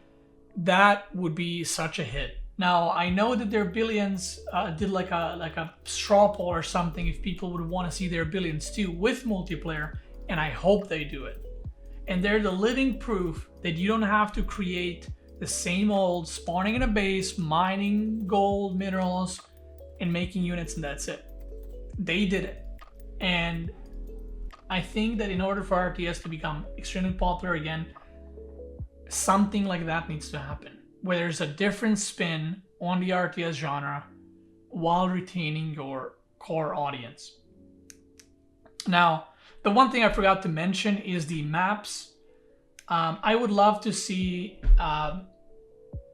that would be such a hit. Now, I know that their billions did like a straw poll or something if people would want to see their billions too with multiplayer, and I hope they do it. And they're the living proof that you don't have to create the same old spawning in a base, mining gold, minerals, and making units, and that's it. They did it. And I think that in order for RTS to become extremely popular again, something like that needs to happen, where there's a different spin on the RTS genre while retaining your core audience. Now, the one thing I forgot to mention is the maps. I would love to see,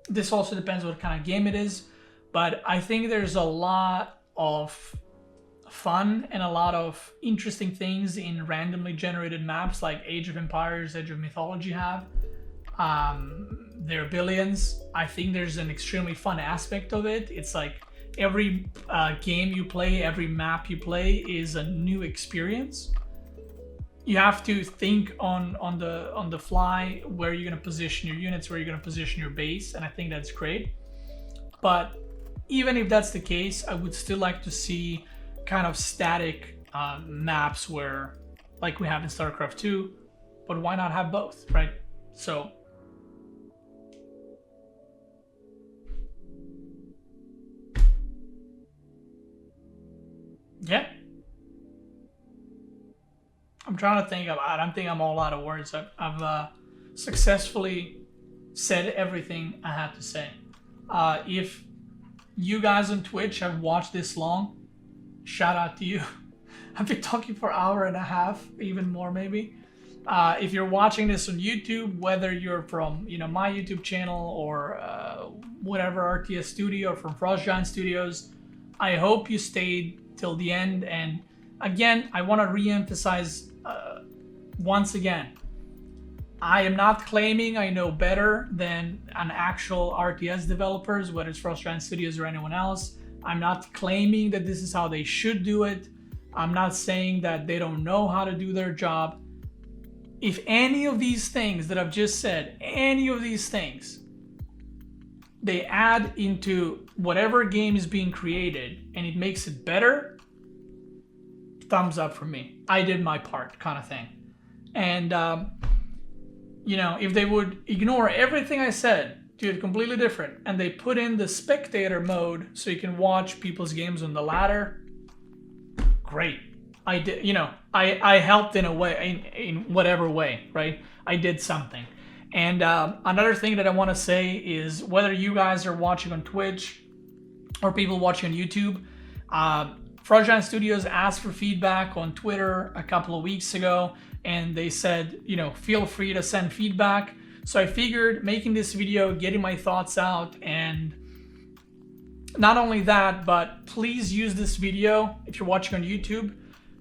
this also depends what kind of game it is, but I think there's a lot of fun and a lot of interesting things in randomly generated maps like Age of Empires, Age of Mythology have. Their billions, I think there's an extremely fun aspect of it. It's like every game you play, every map you play is a new experience. You have to think on the fly where you're going to position your units, where you're going to position your base, and I think that's great. But even if that's the case, I would still like to see kind of static maps where, like we have in StarCraft 2, but why not have both, right? So yeah, I'm trying to think of, I don't think I'm all out of words. I've successfully said everything I had to say. If you guys on Twitch have watched this long, shout out to you. I've been talking for an hour and a half, even more maybe. If you're watching this on YouTube, whether you're from my YouTube channel or whatever RTS studio, from Frost Giant Studios, I hope you stayed till the end. And again, I want to re-emphasize once again, I am not claiming I know better than an actual RTS developers, whether it's Frost Giant Studios or anyone else. I'm not claiming that this is how they should do it. I'm not saying that they don't know how to do their job. If any of these things that I've just said, any of these things, they add into whatever game is being created and it makes it better, thumbs up for me. I did my part, kind of thing. And if they would ignore everything I said, do it completely different, and they put in the spectator mode so you can watch people's games on the ladder, great. I did, I helped in a way, in whatever way, right? I did something. And another thing that I want to say is, whether you guys are watching on Twitch or people watching on YouTube, Frost Giant Studios asked for feedback on Twitter a couple of weeks ago, and they said, feel free to send feedback. So I figured making this video, getting my thoughts out, and not only that, but please use this video if you're watching on YouTube.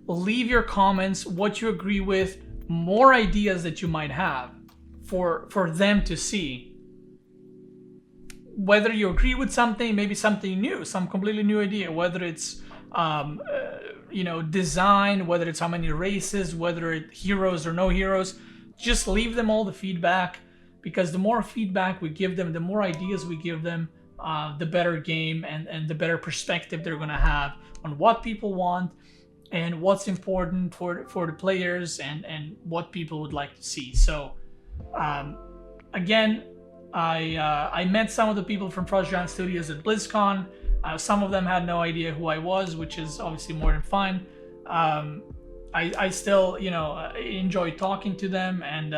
Leave your comments, what you agree with, more ideas that you might have for them to see. Whether you agree with something, maybe something new, some completely new idea, whether it's design, whether it's how many races, whether it's heroes or no heroes, just leave them all the feedback, because the more feedback we give them, the more ideas we give them, the better game and the better perspective they're going to have on what people want and what's important for the players and what people would like to see. So again, I met some of the people from Frost Giant Studios at BlizzCon. Some of them had no idea who I was, which is obviously more than fine. I still, enjoy talking to them and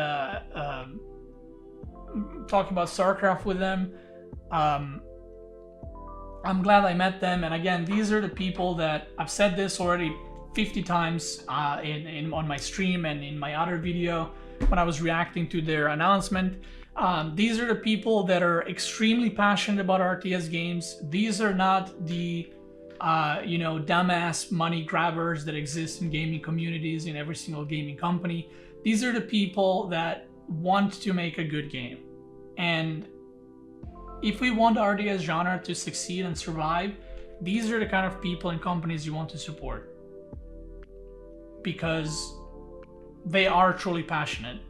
talking about StarCraft with them. I'm glad I met them. And again, these are the people that, I've said this already 50 times on my stream and in my other video when I was reacting to their announcement. These are the people that are extremely passionate about RTS games. These are not the dumbass money grabbers that exist in gaming communities in every single gaming company. These are the people that want to make a good game. And if we want the RTS genre to succeed and survive, these are the kind of people and companies you want to support, because they are truly passionate.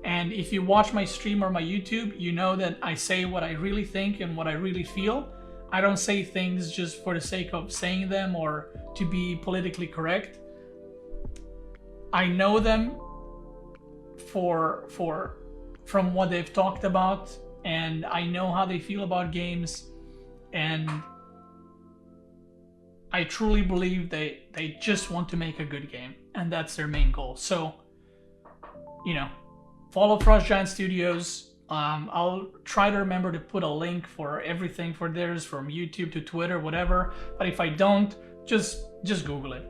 And if you watch my stream or my YouTube, you know that I say what I really think and what I really feel. I don't say things just for the sake of saying them or to be politically correct. I know them from what they've talked about, and I know how they feel about games, and I truly believe they just want to make a good game, and that's their main goal. So, follow Frost Giant Studios. I'll try to remember to put a link for everything for theirs, from YouTube to Twitter, whatever. But if I don't, just Google it.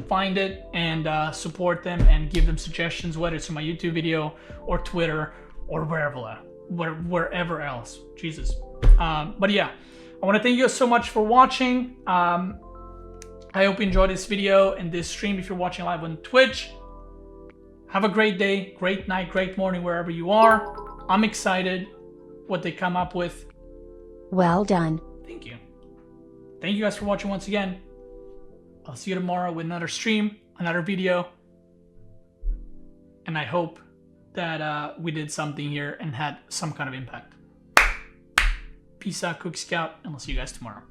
Find it and support them and give them suggestions, whether it's in my YouTube video or Twitter or wherever else. Jesus. But yeah, I want to thank you so much for watching. I hope you enjoyed this video and this stream if you're watching live on Twitch. Have a great day, great night, great morning, wherever you are. I'm excited what they come up with. Well done. Thank you. Thank you guys for watching once again. I'll see you tomorrow with another stream, another video. And I hope that we did something here and had some kind of impact. Peace out, Cook Scout, and I'll see you guys tomorrow.